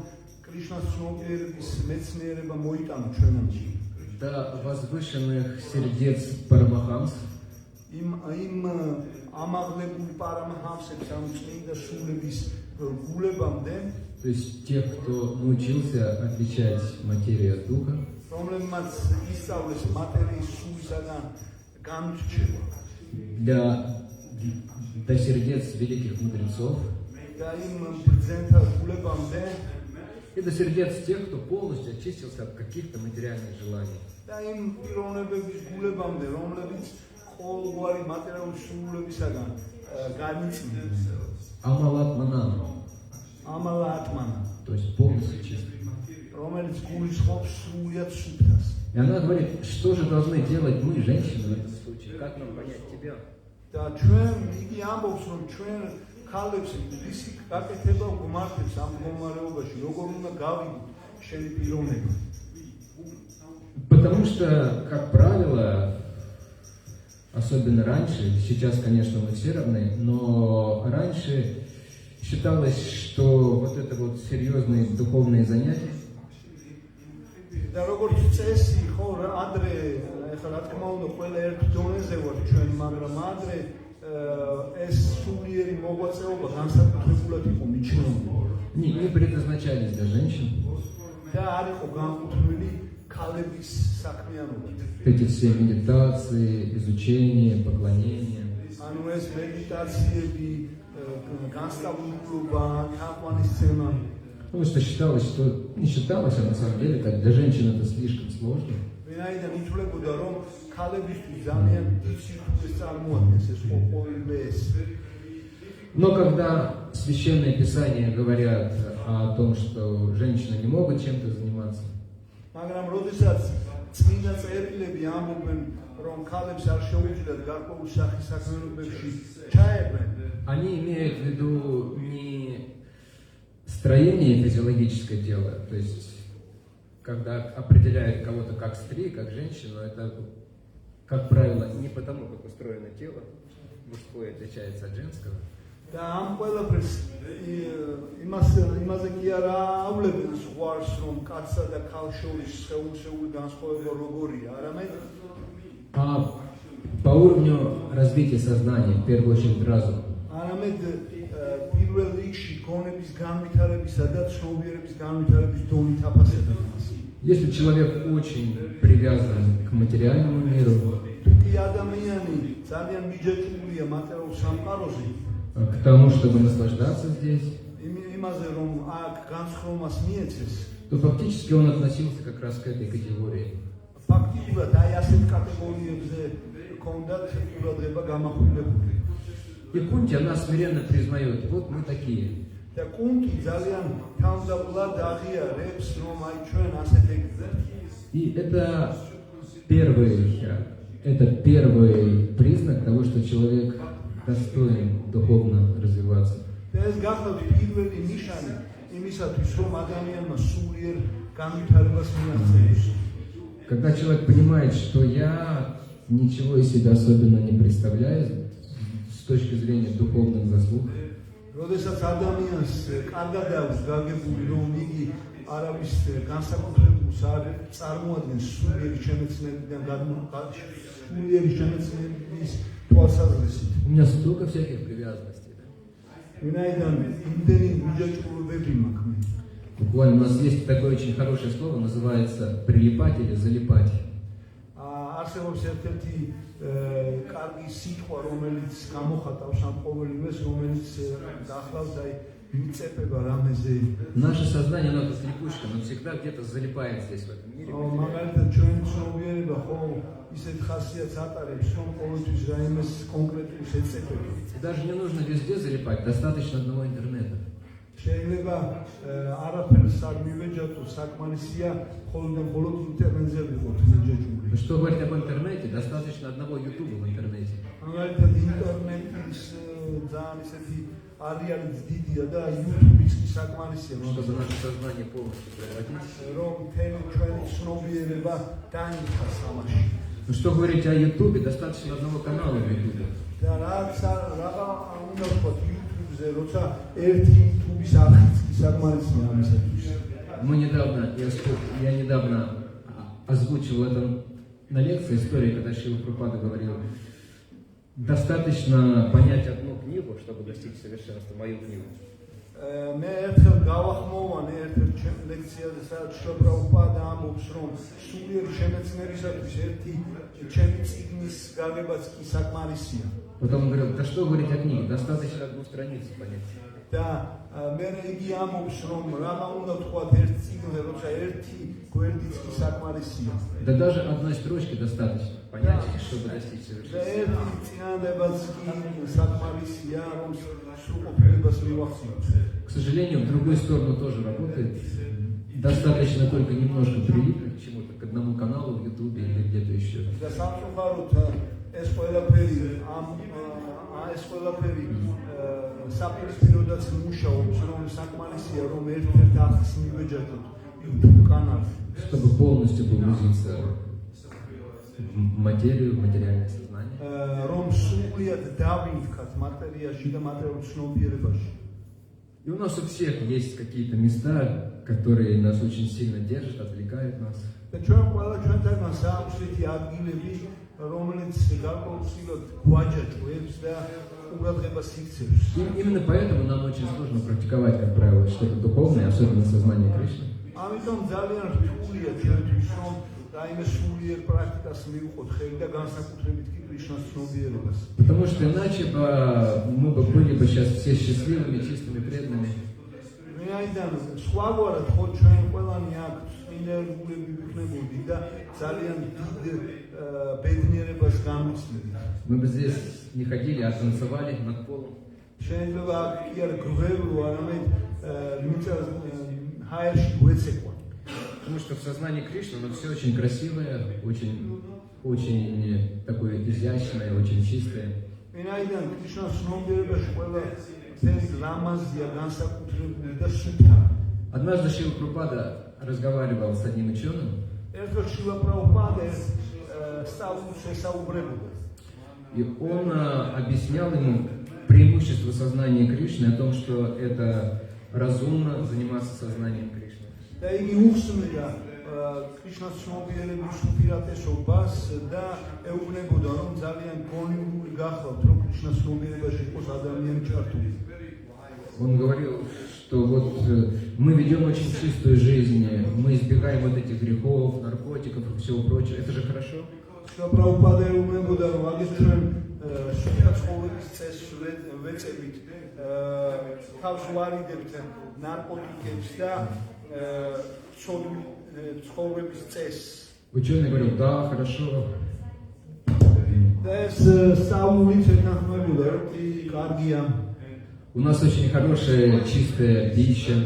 Speaker 2: კრიშნას ცნობიერების მეცნიერება მოიტანო ჩვენამდე.
Speaker 1: До возвышенных сердец Парамахамс.
Speaker 2: იმ ამაღლებული პარამაჰამსებს ამ წმინდა სულების გულებამდე,
Speaker 1: то есть тех, кто научился отличать материю от духа,
Speaker 2: რომლებმაც ისწავლეს მატერიის სულისაგან განრჩევა.
Speaker 1: до сердец великих мудрецов,
Speaker 2: და იმ ბრძენთა გულებამდე,
Speaker 1: и до сердец тех, кто полностью очистился от каких-то материальных желаний.
Speaker 2: და იმ პიროვნებების გულებამდე, რომლებიც ყოველგვარი მატერიული სულისაგან განიცდიან.
Speaker 1: Амалатманам,
Speaker 2: ამალატმანა,
Speaker 1: то есть полностью чистый.
Speaker 2: რომელიც გულისხმობს სრულიად სუფთას.
Speaker 1: И она говорит: что же должны делать мы, женщины, в этом случае? Как нам понять тебя?
Speaker 2: და ჩვენ იგი ამბობს რომ ჩვენ ქალებს ისი გაკეთება გვმართებს ამ მდგომარეობაში, როგორ უნდა გავიგოთ შენი პიროვნება.
Speaker 1: Потому что, как правило, особенно раньше, сейчас, конечно, мы все равны, но раньше считалось, что вот это вот серьезные духовные занятия,
Speaker 2: და როგორც წესი ხო ადრე ეხლა რა თქმა უნდა ყველა ერთ დონეზე ვარ ჩვენ, მაგრამ ადრე ეს სულიერი მოღვაწეობა განსაკუთრებულად იყო მიჩნეული.
Speaker 1: не предназначались для женщин.
Speaker 2: და არ იყო განკუთვნილი ქალების საქმიანობით.
Speaker 1: Эти все медитации, изучение, поклонение.
Speaker 2: ანუ ეს медитациები, განსწავლულობა, თაყვანისცემა.
Speaker 1: Потому что считалось, что не считалось, а на самом деле так для женщин это слишком сложно.
Speaker 2: ვინაიდან ითვლებოდა რომ ქალებისთვის ძალიან დიდ სიხარულეს წარმოადგენს ეს ყოველივე ეს.
Speaker 1: Но когда священные писания говорят о том, что женщины не могут чем-то заниматься,
Speaker 2: მაგრამ როდესაც წმინდა წერილები ამბობენ რომ ქალებს არ შეუძლიათ გარკვეული სახის საქმიანობებში ჩაებენ,
Speaker 1: они имеют в виду не строение физиологическое тело, то есть когда определяют кого-то как стрий, как женщину, это, как правило, не потому, как устроено тело, мужское отличается от женского.
Speaker 2: და ამ ყველაფერს იმაზე კი არა ავლებენ ზღვარს რომ კაცსა და ქალს შორის სხეულშეული განსხვავება როგორია, არამედ
Speaker 1: А по уровню развития сознания, в первую очередь разум.
Speaker 2: არამედ პირველ რიგში გონების განვითარებისა და ცნობიერების განვითარების დონით აფასებენ.
Speaker 1: Если человек очень привязан к материальному миру,
Speaker 2: კი ადამიანი ძალიან მიჯაჭვულია მატერიალურ სამყაროზე,
Speaker 1: к тому, чтобы наслаждаться здесь,
Speaker 2: იმაზე რომ აქ განსხვავებას მიეცეს,
Speaker 1: то фактически он относился как раз к этой категории.
Speaker 2: ფაქტობრივად აი ასეთ კატეგორიებზე კონდათ ყურადღება გამახვილებული.
Speaker 1: И Кунти, она смиренно признает: вот мы такие.
Speaker 2: და კუნტი ძალიან თავდაპირველად აღიარებს რომ აი ჩვენ ასეთი
Speaker 1: И это первый признак того, что человек достоин духовно развиваться.
Speaker 2: და ეს გახლავთ პირველი ნიშანი იმისათვის რომ ადამიანმა სულიერ განვითარებას მიაღწიოს.
Speaker 1: Когда человек понимает, что я ничего из себя особенно не представляю с точки зрения духовных заслуг,
Speaker 2: როდესაც ადამიანს კარგად აქვს გაგებული რომ იგი არავის განსაკუთრებულს არ წარმოადგენს სულიერი შემეცნებიდან სულიერი შემეცნების თვალსაზრისით.
Speaker 1: у меня столько всяких привязанностей. Да?
Speaker 2: ვინაიდან იმდენი მიჯაჭვურებები მაქვს მე.
Speaker 1: Буквально у нас есть такое очень хорошее слово, называется прилипать или залипать.
Speaker 2: არსებობს ერთ-ერთი კარგი სიტყვა, რომელიც გამოხატავს ამ ყოველივეს, რომელიც დაახლავს აი მიწება რამეზე.
Speaker 1: Наше сознание, оно как липучка, но всегда где-то залипает здесь, в этом мире.
Speaker 2: მაგალითად ჩვენი ცნობიერება ხო ისეთ ხასიათს ატარებს, რომ ყოველთვის რაიმეს კონკრეტულს ეწეფება.
Speaker 1: И даже не нужно везде залипать, достаточно одного интернета.
Speaker 2: შეიძლება არაფერს არ მივეჯატო, საკმარისია მხოლოდ ინტერნეტზე ვიყოთ მიჯაჭვული.
Speaker 1: Что говорить об интернете? Достаточно одного YouTube в интернете.
Speaker 2: მაგალითად ინტერნეტის ძალიან ისეთი არეალი დიდია და YouTube-იც საკმარისია,
Speaker 1: Чтобы наше сознание полностью превратить.
Speaker 2: რომ მთელი ჩვენი ცნობიერება დაინახოს ამაში.
Speaker 1: Ну что говорить о YouTube? Достаточно одного канала в YouTube.
Speaker 2: და რა უნდა ვთქვათ YouTube-ზე, როცა ერთი YouTube-ის არხიც საკმარისია ამისათვის.
Speaker 1: Я недавно озвучивал это на лекции истории, когда Шрила Прабхупада говорил, достаточно понять одну книгу, чтобы достичь совершенства, мою книгу.
Speaker 2: მე ერთხელ გავახმოვანე ერთ-ერთ ლექციაზე, სადაც შრილა პრაბჰუპადა ამბობს, რომ სულიერი შემეცნებისათვის ერთი ჩემი წიგნის გაგებაც კი საკმარისია.
Speaker 1: Потом он говорил, да что говорить о книге, достаточно одну страницу понять.
Speaker 2: და მე იგი ამბობს, რომ რა უნდა ვთქვათ ერთ წიგნზე, როცა ერთი გვერდიც კი საკმარისია.
Speaker 1: Да даже одной строчки достаточно понять, чтобы достичь
Speaker 2: და
Speaker 1: совершенства.
Speaker 2: ერთი წინადებაც კი საკმარისია, რომ სრულყოფილებას მივახციოთ.
Speaker 1: К сожалению, в другую сторону тоже работает. Достаточно только немножко прилипнуть к чему-то, к одному каналу в YouTube или где-то еще.
Speaker 2: და სამწუხაროდ ეს ყველაფერი ეს ყველაფერი საპირისპიროდაც მუშაობს, რომ საკმარისია, რომ ერთ-ერთ ახს მივეჯატოთ YouTube каналზე.
Speaker 1: Чтобы полностью погрузиться в материю, в материальное сознание.
Speaker 2: რომ სრულიად დავინახოთ მატერიაში და მატერიალურ ცნობიერებაში.
Speaker 1: И у нас у всех есть какие-то места, которые нас очень сильно держат, отвлекают нас.
Speaker 2: და ჩვენ ყველა ჩვენთაგან საქვს ისეთი ადგილები, რომელიც გარკვეულწილად გვაჯაჭვებს და ყურადღებას იქცევს.
Speaker 1: И именно поэтому нам очень сложно практиковать, как правило, что-то духовное, особенно сознание Кришны.
Speaker 2: ამიტომ ძალიან რთულია ჩვენთვის, რომ რაიმე სულიერ პრაქტიკას მივყოთ ხელი და განსაკუთრებით კი კრიშნას ცნობიერებას.
Speaker 1: Потому что иначе мы бы были бы сейчас все счастливыми, чистыми, преданными.
Speaker 2: მეაიდან სხვაგვარად ხო ჩვენ ყველანი აქ წინერგულები ვიქნებოდი და ძალიან დიდ ბედნიერებას გამიცდით.
Speaker 1: Мы бы здесь не ходили, а танцевали над полом.
Speaker 2: შეიძლება აქ კი არ გვევლო, არამედ მიწას ჰაერში გვეცეკვა.
Speaker 1: Потому что в сознании Кришны оно все очень красивое, очень такое изящное, очень чистое.
Speaker 2: მეაიდან კრიშნას ცნობიერებაში ყველა წელი ლამაზია, განსაკუთრებული და სუფთა.
Speaker 1: Однажды Шрила Прабхупада разговаривал с одним ученым,
Speaker 2: ერთხელ შრილა პრაბჰუპადა სწავლობს ესაუბრებოდა.
Speaker 1: и он объяснял ему преимущество сознания Кришны, о том, что это разумно заниматься сознанием Кришны.
Speaker 2: და იგი უხსნიდა კრიშნას ცნობიერების უპირატესობას და ეუბნებოდა, რომ ძალიან გონივრული გახლავთ, რომ კრიშნას ცნობიერებაში იყოს ადამიანი ჩართული.
Speaker 1: Он говорил, что вот мы ведем очень чистую жизнь, мы избегаем вот этих грехов, наркотиков и всего прочего. Это же хорошо.
Speaker 2: პრაბჰუპადა ეუბნებოდა, რომ აგერ ჩვენ სუფთა ცხოვრების წესს ვეწევით, თავს ვარიდებთ ნარკოტიკებს და ცოდვი ცხოვრების წესს.
Speaker 1: Ученый говорил, да, хорошо.
Speaker 2: და ეს სწავლულიც ეთანხმებოდა, რომ კი კარგია.
Speaker 1: У нас очень хорошая, чистая пища.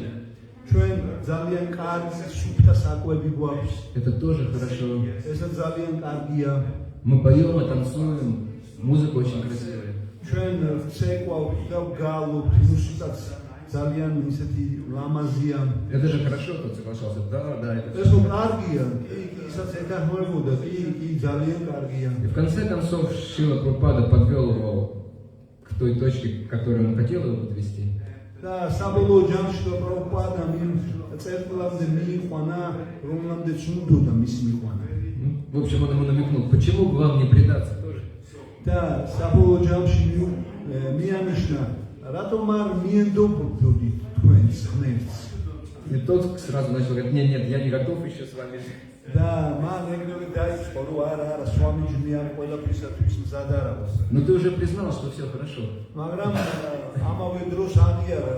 Speaker 2: ჩვენ ძალიან კარგი სუფთა საკვები გვაქვს.
Speaker 1: Это тоже хорошо.
Speaker 2: ესაც ძალიან კარგია.
Speaker 1: Мы поем и танцуем. Музыка очень красивая.
Speaker 2: ჩვენ ვცეკვავთ და ვგალობთ, მუსიკაც ძალიან ისეთი ლამაზია.
Speaker 1: Это же хорошо, тот соглашался. Да, это
Speaker 2: ეს რომ კარგია, ისაც ეთანხმებოდა, კი ძალიან კარგია.
Speaker 1: И в конце концов Шрила Прабхупада подвел его к той точке, к которой он хотел его подвести.
Speaker 2: და საბოლოო ჯამში პრაბჰუპადა წერტილამდე მიიყვანა, რომლამდეც უნდოდა მის მიყვანა.
Speaker 1: В общем, он ему намекнул, почему бы вам не предаться тоже?
Speaker 2: და საბოლოო ჯამში მიანიშნა, რატომ არ მიენდობოდით თქვენს ღმერთს?
Speaker 1: И тот сразу начал говорить, нет, я не готов еще с вами жить.
Speaker 2: და მან ეგრევე დაიწყო, რომ არა, სვამიჯი მე არ ყველაფრისათვის მზად არ აქვს.
Speaker 1: Но ты уже признал, что все хорошо.
Speaker 2: მაგრამ ამავე დროს აღიარა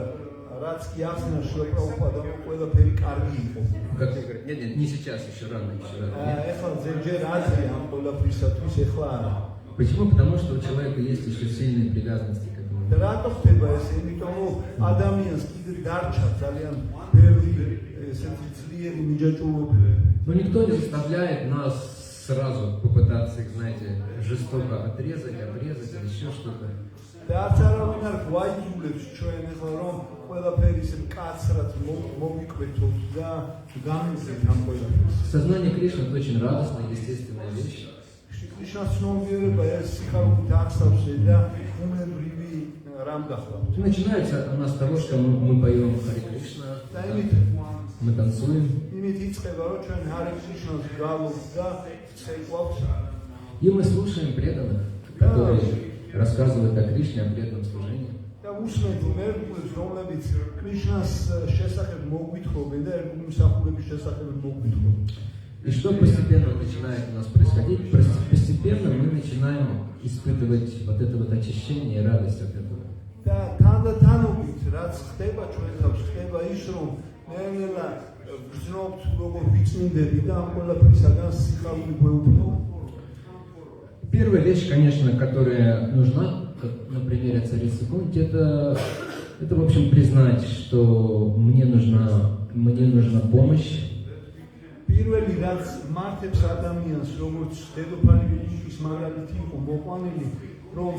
Speaker 2: რაც კი ახსნა შუაპრაბჰუპადამ ყველაფერი კარგი იყო.
Speaker 1: Как вы говорите? Нет, не сейчас, еще рано. Нет?
Speaker 2: ეხლა ზოგჯერ აზრი ამ ყველაფრისათვის ეხლა არა.
Speaker 1: Почему? Потому что у человека есть еще сильные привязанности к этому.
Speaker 2: და რატო ხდება ეს? იმიტომ რომ ადამიანს კიდე დარჩა ძალიან ბევრი ესეთი ძლიერი მიჯაჭვურებები.
Speaker 1: Но никто не заставляет нас сразу попытаться их, знаете, жестоко отрезать, обрезать или еще что-то.
Speaker 2: და არც არავინ არ გვაიძულებს ჩვენ ეხლა რომ ყველაფერი ისე მკაცრად მოვიკვეთოთ და გამოვიდეთ ამ ყველაფერს.
Speaker 1: Сознание Кришны – это очень радостная, естественная вещь.
Speaker 2: Кришнას ცნობიერება ეს სიხარულით აღსავსე და უმებრივი რამ გახლავთ.
Speaker 1: Начинается она с того, что мы поем Харе Кришна,
Speaker 2: და იმით
Speaker 1: мы танцуем.
Speaker 2: იმით იწყება რომ ჩვენ ჰარე კრიშნას გავლობთ და ცეკვავთ.
Speaker 1: И мы слушаем преданных, которые рассказывают о Кришне, о преданном служении.
Speaker 2: და უსმენთ მერყულებს, რომლებიც კრიშნას შესახებ მოგვითხრობენ და ერთ მსახურების შესახებ მოგვითხრობენ.
Speaker 1: И что постепенно начинает у нас происходить? Постепенно мы начинаем испытывать вот это вот очищение и радость от этого.
Speaker 2: და თანდათანობით რაც ხდება ჩვენ თავს ხდება ის რომ ნელა გრძნობთ როგორ ვიცინდები და ამ ყველაფრისაგან სიხარული გვეუბნება.
Speaker 1: Первая вещь, конечно, которая нужна, как на примере царицы Кунти, это в общем признать, что мне нужна помощь.
Speaker 2: პირველი რაც მართებს ადამიანს როგორც დედოფალი ვიჯის მაგალითი იყო მოყვანილი რომ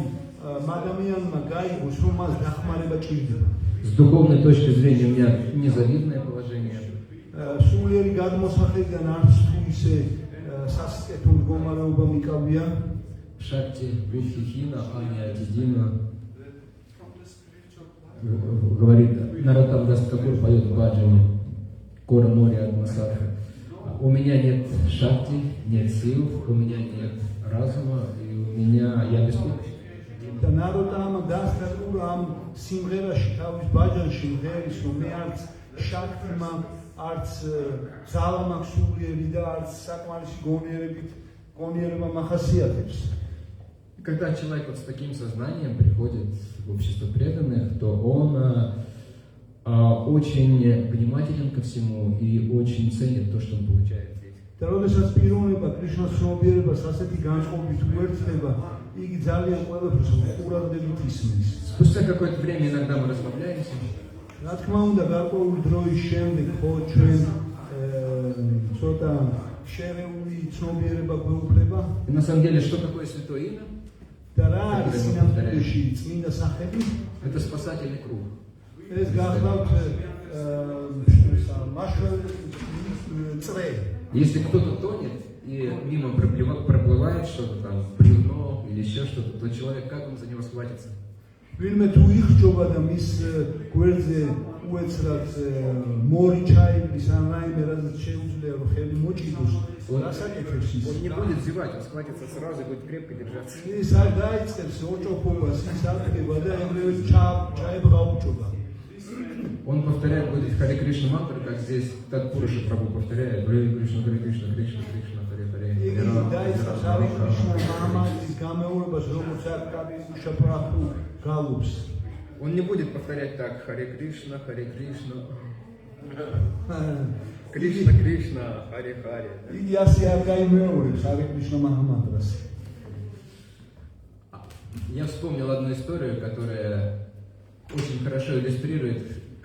Speaker 2: ადამიანმა გაიგოს რომ მას დახმარება ჭირდება.
Speaker 1: С духовной точки зрения у меня незавидное положение.
Speaker 2: სულიერი გადმოსახედიდან არც თუ ისე სასიკეთო მდგომარეობა მიკავია.
Speaker 1: Шакти, Вихихина, Аня Дидина говорит, Нароттам Дас Такур поет в баджане Кора Нори Адмасадха. У меня нет шакти, нет сил, у меня нет разума, и я беспомощен.
Speaker 2: და ნაროტამ დასტაკურ ამ სიმღერაში თავის ბაჯანში მღერის რომ მე არც შაქტი მაქვს, არც ძალა მაქვს სულიერი და არც საკმარისი გონიერება მახასიათებს.
Speaker 1: Когда человек вот с таким сознанием приходит в общество преданных, то он очень внимателен ко всему и очень ценит то, что он получает здесь.
Speaker 2: და როდესაც პიროვნება კრიშნას ცნობიერებას ასეთი განწყობით უერთდება, იგი ძალიან ყველაფერს ყურადღებით ისმის.
Speaker 1: Спустя какое-то время иногда мы расслабляемся.
Speaker 2: რა თქმა უნდა, გარკვეული დროის შემდეგ ხო ჩვენ ცოტა შერეული ცნობიერება გვეუფლება.
Speaker 1: И на самом деле, что такое святое имя?
Speaker 2: და რა არის სინამდვილეში წმინდა სახელი?
Speaker 1: Это спасательный круг.
Speaker 2: ეს გახლავთ წრე.
Speaker 1: Если кто-то тонет и мимо проплывает что-то там, бревно или еще что-то, то человек, как он за него схватится?
Speaker 2: ვინმე თუ იხჯობა და მის გვერდზე უეცრად მორი ჩაივლის ან რაიმე რაზეც შეუძლია რომ ხელი მოჭიდოს, რასაკეთებს ის?
Speaker 1: Он не будет зевать, он схватится сразу и будет крепко держаться.
Speaker 2: ის არ დაიწყებს ოჭოფობას, ის არგება და ეგრევე ჩაებღაუჭობა.
Speaker 1: Он повторяет, будет Харе Кришна мантру, как здесь Татпуруша Прабху повторяет. Харе Кришна, Харе Кришна, Кришна, Кришна, Харе Харе.
Speaker 2: იგი დაიწყებს Харе Кришна მამაის გამეორებას, როგორც Татпуруша Прабху გალობს.
Speaker 1: Он не будет повторять так: Харе Кришна, Харе Кришна, Кришна, Кришна, Харе Харе.
Speaker 2: იგი ასე არ გაიმეორებს Харе Кришна მამაдрас.
Speaker 1: Я вспомнил одну историю, которая очень хорошо иллюстрирует,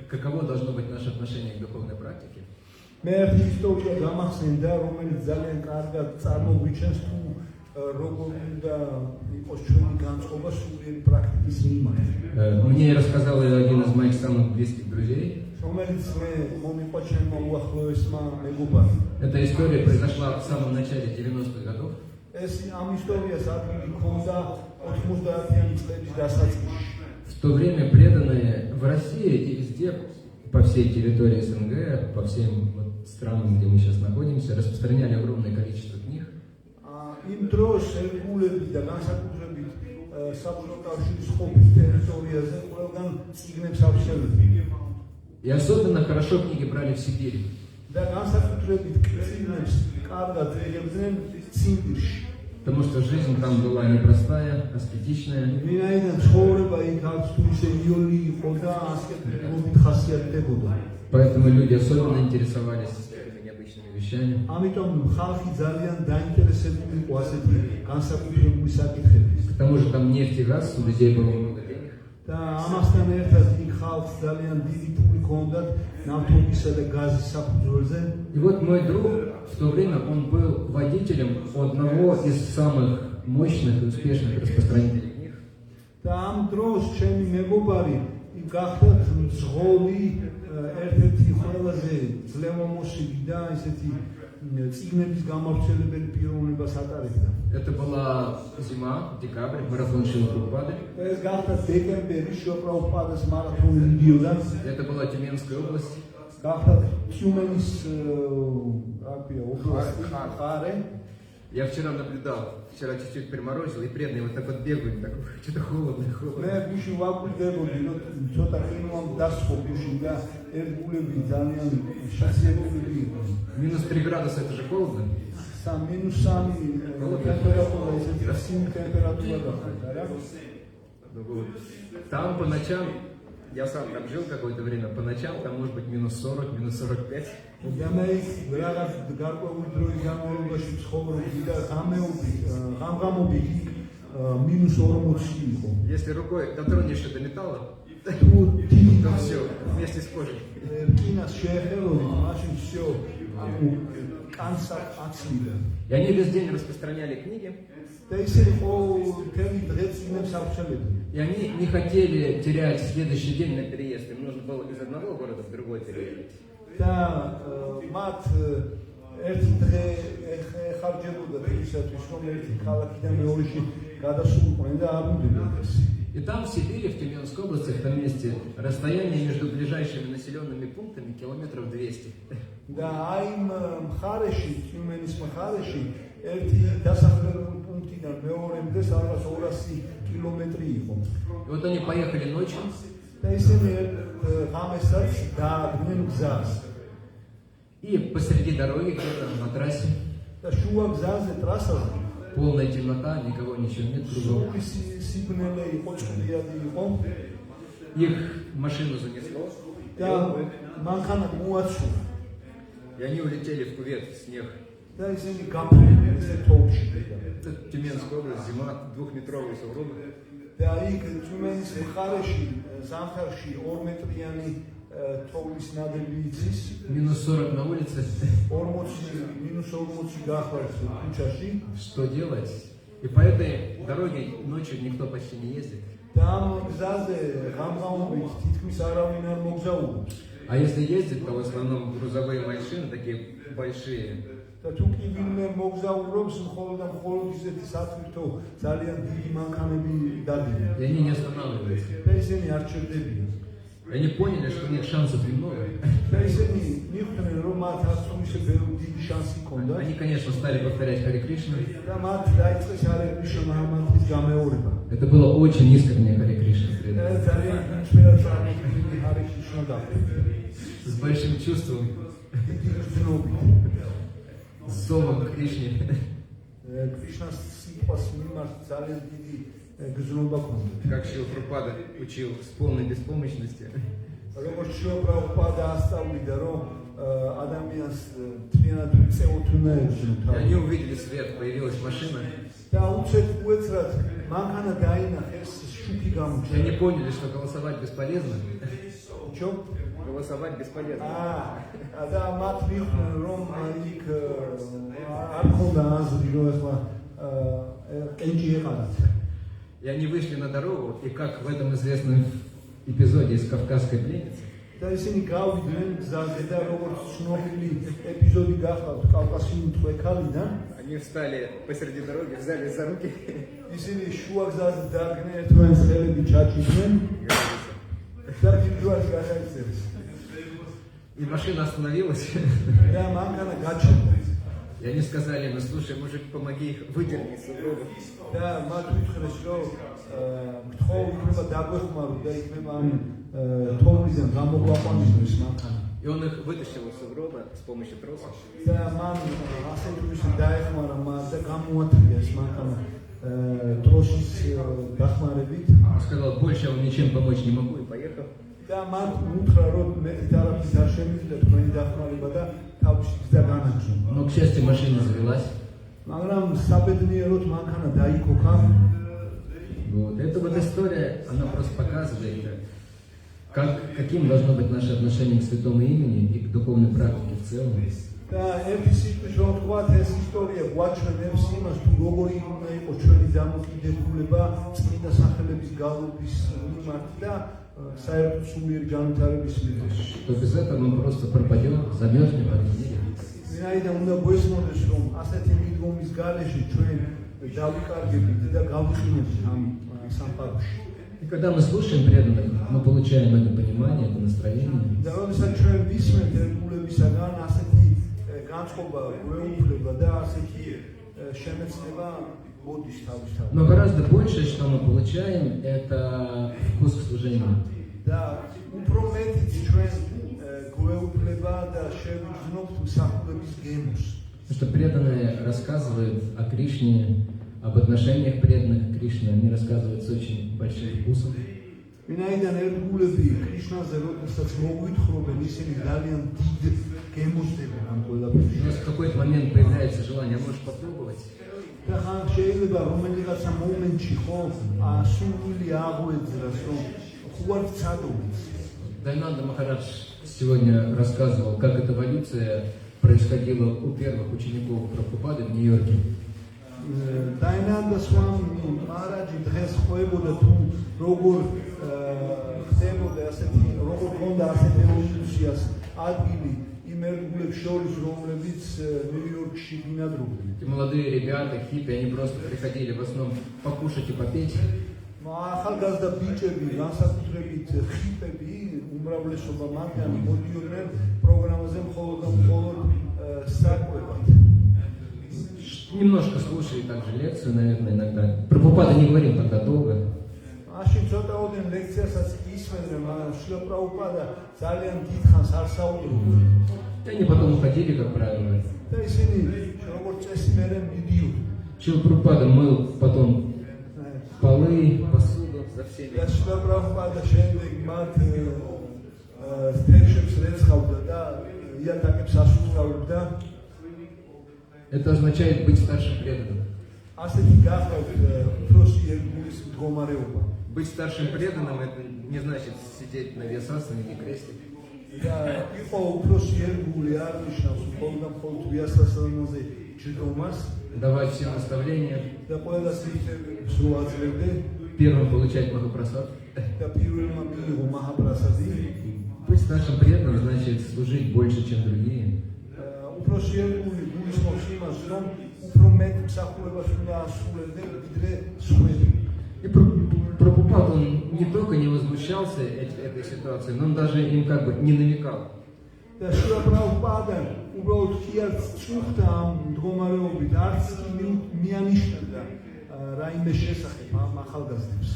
Speaker 1: каково должно быть наше отношение к духовной практике.
Speaker 2: მე ერთი ისტორია გამახსენდა, რომელიც ძალიან კარგად წარმოგვიჩენს თუ როგორ უნდა იყოს ჩვენი განწყობა სულიერი პრაქტიკის მიმართ.
Speaker 1: Мне рассказал один из моих самых близких друзей.
Speaker 2: რომელიც მე მომიყვა ჩემმა უახლოესმა მეგობარმა.
Speaker 1: Эта история произошла в самом начале 90-х годов.
Speaker 2: ეს ამ ისტორიას ადგილი ჰქონდა 90-იანი წლების დასაწყისში.
Speaker 1: В то время преданные в России и везде, по всей территории СНГ, по всем странам, где мы сейчас находимся, распространяли огромное количество книг.
Speaker 2: იმ დროს ერგულები და განსაკუთრებით საბჭოთა კავშირის ყოფის ტერიტორიაზე ყველგან წიგნებს ავსებდნენ.
Speaker 1: И особенно хорошо книги брали в Сибири.
Speaker 2: და განსაკუთრებით წიგნებს კარგად იღებდნენ ციმბირში.
Speaker 1: Потому что жизнь там была непростая, аскетичная.
Speaker 2: ვინაიდან ცხოვრება იქ არც თუ ისე იოლი იყო და ასკეტიკობით ხასიათდებოდა.
Speaker 1: Поэтому люди особенно интересовались такими необычными вещами.
Speaker 2: ამიტომ ხალხი ძალიან დაინტერესებული იყო ასეთი განსაკუთრებული საკითხებით.
Speaker 1: К тому же там нефть и газ, у людей было много денег.
Speaker 2: და ამასთან ერთად იქ ხალხს ძალიან დიდი ფული ჰქონდათ ნავთობისა და გაზის საფუძველზე.
Speaker 1: И вот мой друг в то время он был водителем одного из самых мощных и успешных распространителей книг.
Speaker 2: და ამ დროს ჩემი მეგობარი გახდათ მძღოლი ერთ-ერთი ყველაზე ძლევამოსილი და ესეთი წიგნების გამავრცელებელი პიროვნებას ატარებდა.
Speaker 1: Это была зима, декабрь, марафон Шрилы Прабхупады.
Speaker 2: ეს გახდა დეკემბერი შრილა პრაბჰუპადის მარათონი მიდიოდა.
Speaker 1: Это была Тюменская область.
Speaker 2: გახდა თიუმენის области ხარე.
Speaker 1: Я вчера наблюдал, вчера чуть-чуть приморозил, и преданные вот так вот бегают, так что-то холодно, холодно.
Speaker 2: მე გუში ვაკვირდებოდი, რომ ცოტა ყინვამ დასხო გუში და ერთგულები ძალიან შესაძლებელი იყო.
Speaker 1: Минус 3 градуса, это же холодно.
Speaker 2: -3 температура, ესეთი სიმ температура გახდა რა.
Speaker 1: Там по ночам, я сам там жил какое-то время, по ночам там может быть -40, -45.
Speaker 2: და მე რაღაც გარკვეული დროის განმავლობაში ცხოვრობდი და ღამღამობით -40 იყო.
Speaker 1: Если рукой дотронешься до металла,
Speaker 2: თუ დიდი
Speaker 1: то все, вместе с кожей.
Speaker 2: კინას შეეხელოდი, მაშინ всё კანსა აცლიდა.
Speaker 1: И они весь день распространяли книги.
Speaker 2: და ისინი ყოველი დღე წიგნებს ავრცელებდნენ.
Speaker 1: И они не хотели терять следующий день на переезд. Им нужно было из одного города в другой переехать.
Speaker 2: და მათ ერთი დღე ეხარჯებოდა ისათვის, რომ ერთი ქალაქიდან მეორეში გადასულიყვნენ და აბრუნდებოდეს.
Speaker 1: И там, в Сибири, в Тюменской области, в том месте, расстояние между ближайшими населенными пунктами километров 200.
Speaker 2: და აი მხარეში, თიუმენის მხარეში, ერთი დასახლებული პუნქტიდან მეორემდე სადღაც 200 კილომეტრი იყო.
Speaker 1: И вот они поехали ночью.
Speaker 2: და ისინი ღამესაც დაადგნენ გზას.
Speaker 1: И посреди дороги, где-то на трассе,
Speaker 2: და შუა გზაზე ტრასაზე
Speaker 1: полная темнота, никого ничего нет кругом.
Speaker 2: სული სიბნელე იყო, წყლიანი იყო.
Speaker 1: Их машину занесло.
Speaker 2: და მანქანა მოაცურა.
Speaker 1: И они улетели в кювет, в снег.
Speaker 2: და ისინი გაფრინდნენ ესე თოვლში.
Speaker 1: Это Тюменская область, зима, 2-метровые сугробы.
Speaker 2: და იქ თიუმენის მხარეში, ზამთარში 2 მეტრიანი თოვლის ნადები იცის.
Speaker 1: -40 на улице.
Speaker 2: 40 გახლავს ქუჩაში.
Speaker 1: Что делать? И по этой дороге ночью никто почти не ездит.
Speaker 2: და ამ გზაზე ღამღამობით თითქმის არავინ არ მოგზაურობს.
Speaker 1: А если ездит, то в основном грузовые машины, такие большие.
Speaker 2: და თუ კი ვინმე მოგზაურობს, მხოლოდ და მხოლოდ ისეთი სათვირთო ძალიან დიდი მანქანები დადიან.
Speaker 1: И они не останавливаются.
Speaker 2: და ისინი არ ჩერდებიან.
Speaker 1: И они поняли, что у них шансов немного.
Speaker 2: და ისინი მიხვდნენ, რომ მათ ასო ისე ბევრი დიდი შანსი ჰქონდათ.
Speaker 1: Они, конечно, стали повторять Харе Кришна.
Speaker 2: და მათ დაიწყეს ჰარე კრიშნა მანტრის გამეორება.
Speaker 1: Это было очень искреннее Харе Кришна.
Speaker 2: და ძალიან მშვენიერ წარმოგიდგენილი ჰარე კრიშნა გახდა.
Speaker 1: С большим чувством,
Speaker 2: დიდი გრძნობით.
Speaker 1: с зовом к Кришне.
Speaker 2: კრიშნას სიტყვას მიმართ ძალიან დიდი გრძნობა ჰქონდა.
Speaker 1: Как Шрила Прабхупада учил с полной беспомощности.
Speaker 2: როგორც შრილა პრაბჰუპადა ასწავლიდა, რომ ადამიანს თლიანად უწევთ უნდა ეძნო
Speaker 1: И они увидели свет, появилась машина.
Speaker 2: და უცებ უეცრად მანქანა დაინახეს შუქი
Speaker 1: И
Speaker 2: გამოჩნდა.
Speaker 1: они поняли, что голосовать бесполезно.
Speaker 2: ჩო?
Speaker 1: Голосовать бесполезно.
Speaker 2: და მათ მიხვდნენ, რომ იქ არ ქონდა აზრი, რომ ახლა კენჭი ეყარათ.
Speaker 1: И они вышли на дорогу, и как в этом известном эпизоде из «Кавказской пленницы»,
Speaker 2: და ისინი გავიდნენ გზაზე და როგორც ცნობილი ეპიზოდი გახავთ კავკასიური თვექალიდან,
Speaker 1: они встали посреди дороги, взялись за руки.
Speaker 2: ისინი შუა გზაზე დადგნენ, ერთმანეთს ხელები ჩაჭიდნენ და პირველად გადაიწერეს.
Speaker 1: И машина остановилась.
Speaker 2: და მანქანა გაჩერდა.
Speaker 1: И они сказали ему: слушай, мужик, помоги их выдерни из сугроба.
Speaker 2: და მათ უთხრეს, რომ გთხოვ იქნება დაგვეხმარო და იქნება თოვლიდან გამოგვაყვანოს მანქანა.
Speaker 1: И он их вытащил из сугроба с помощью троса.
Speaker 2: და მან ასე თუ ისე დაეხმარა მათ და გამოათრია ეს მანქანა დროშის დახმარებით.
Speaker 1: Сказал, больше я вам ничем помочь не могу и поехал.
Speaker 2: და მათ უთხრა რომ მე თერაპიის არ შემიძლია თქვენი დახმარება და თავში გზა განაგრძო.
Speaker 1: Но, к счастью, машина завелась.
Speaker 2: მაგრამ საბედნიეროდ მანქანა დაიქოქა.
Speaker 1: Вот. Эта вот история, она просто показывает, каким должно быть наше отношение к святому имени и к духовной практике в целом.
Speaker 2: და ერთი სიტყვით რომ ვთქვათ, ეს ისტორია გვაჩვენებს იმას, თუ როგორი უნდა იყოს ჩვენი დამოკიდებულება წმინდა სახელების გალობის მიმართ და საერთოდ სულიერი განვითარების მიმართ.
Speaker 1: То без этого мы просто пропадем, замерзнем в этом мире.
Speaker 2: ვინაიდან უნდა გვესმოდეს, რომ ასეთი მიდგომის გარეშე ჩვენ დავიკარგებით და გავიყინებთ ამ სამყაროში.
Speaker 1: И когда мы слушаем преданных, мы получаем это понимание, это настроение.
Speaker 2: და როდესაც ჩვენ ვისმენთ ერთგულებისაგან ასეთი განწყობა, გვეუფლება და ასეთი შემეცნება მოდის თავისთავად.
Speaker 1: Но гораздо больше, что мы получаем, это вкус к служению.
Speaker 2: და უფრო მეტიც ჩვენ გვეუფლება და შევიძნობთ მსახურების გემოს.
Speaker 1: Потому что преданные рассказывают о Кришне, об отношениях преданных к Кришне, они рассказывают с очень большим вкусом.
Speaker 2: ვინაიდან ერთგულები კრიშნაზე როდესაც მოგვითხრობენ, ისინი ძალიან დიდ გემოს დებენ ამ
Speaker 1: У
Speaker 2: ყველაფერში.
Speaker 1: нас в какой-то момент появляется желание, можешь попробовать.
Speaker 2: და ხან შეიძლება რომელიღაცა მომენტში ხო სული აღვეძრას, რომ ხوار цадовец.
Speaker 1: Дайнанда Махарадж сегодня рассказывал, как эта эволюция происходила у первых учеников Прабхупады в Нью-Йорке.
Speaker 2: დაინანდა სვამი მაჰარაჯი დღეს ხვებოდა თუ როგორ ხდებოდა ასეთი როგორ ქონდა ასეთი ევოლუციას ადგილი იმ ერთგულებს შორის რომლებიც ნიუ-იორკში ბინადრობდნენ.
Speaker 1: Эти молодые ребята, хиппи, они просто приходили в основном покушать и попеть.
Speaker 2: ახალგაზრდა ბიჭები, განსაკუთრებით ხიპები, უმრავლესობა მათგანი მოდიოდნენ პროგრამაზე მხოლოდ და მხოლოდ საკვებად.
Speaker 1: Немножко слушали также лекцию, наверное, иногда. Прабхупада не говорил тогда долго.
Speaker 2: მაშინ ცოტაოდენ ლექციასაც ისმენდნენ, მაგრამ შილა პრაბჰუპადა ძალიან დიდხანს არ საუბრობდა.
Speaker 1: И они потом уходили, как правило.
Speaker 2: და ისინი როგორც წესი მერე მიდიოდნენ.
Speaker 1: Шрила Прабхупада мыл потом полы, посуду за всеми.
Speaker 2: და შილა პრაბჰუპადა შემდეგ მათ თერშებს რეცხავდა და იატაკებს ასრულავდა.
Speaker 1: Это означает быть старшим преданным.
Speaker 2: ასეთი გახლავთ უფროსი ერთგულის მდგომარეობა.
Speaker 1: Быть старшим преданным — это не значит сидеть на виасасане или кресте.
Speaker 2: და იყო უფროსი ერთგული არ ნიშნავს მხოლოდ და მხოლოდ ვიასასანაზე ჯდომას
Speaker 1: Давать всем наставления.
Speaker 2: და ყველა სიტყვებს რო აძლევდე
Speaker 1: Первым получать Махапрасад.
Speaker 2: და პირველმა მიიღო მაჰაპრასადი.
Speaker 1: Быть старшим преданным значит служить больше, чем другие.
Speaker 2: უფროსი ერთგული გულისხმობს იმას, რომ უფრო მეტ მსახურებას უნდა ასრულებდნენ ვიდრე სხვები.
Speaker 1: И Прабхупада, он не только не возмущался этой ситуацией, но он даже им как бы не намекал.
Speaker 2: და შილა პრაბჰუპადა უბრალოდ ხიარც წუხდა ამ მდგომარეობით, არც კი მიანიშნებდა რაიმე შესახებ ამ ახალგაზრდებს.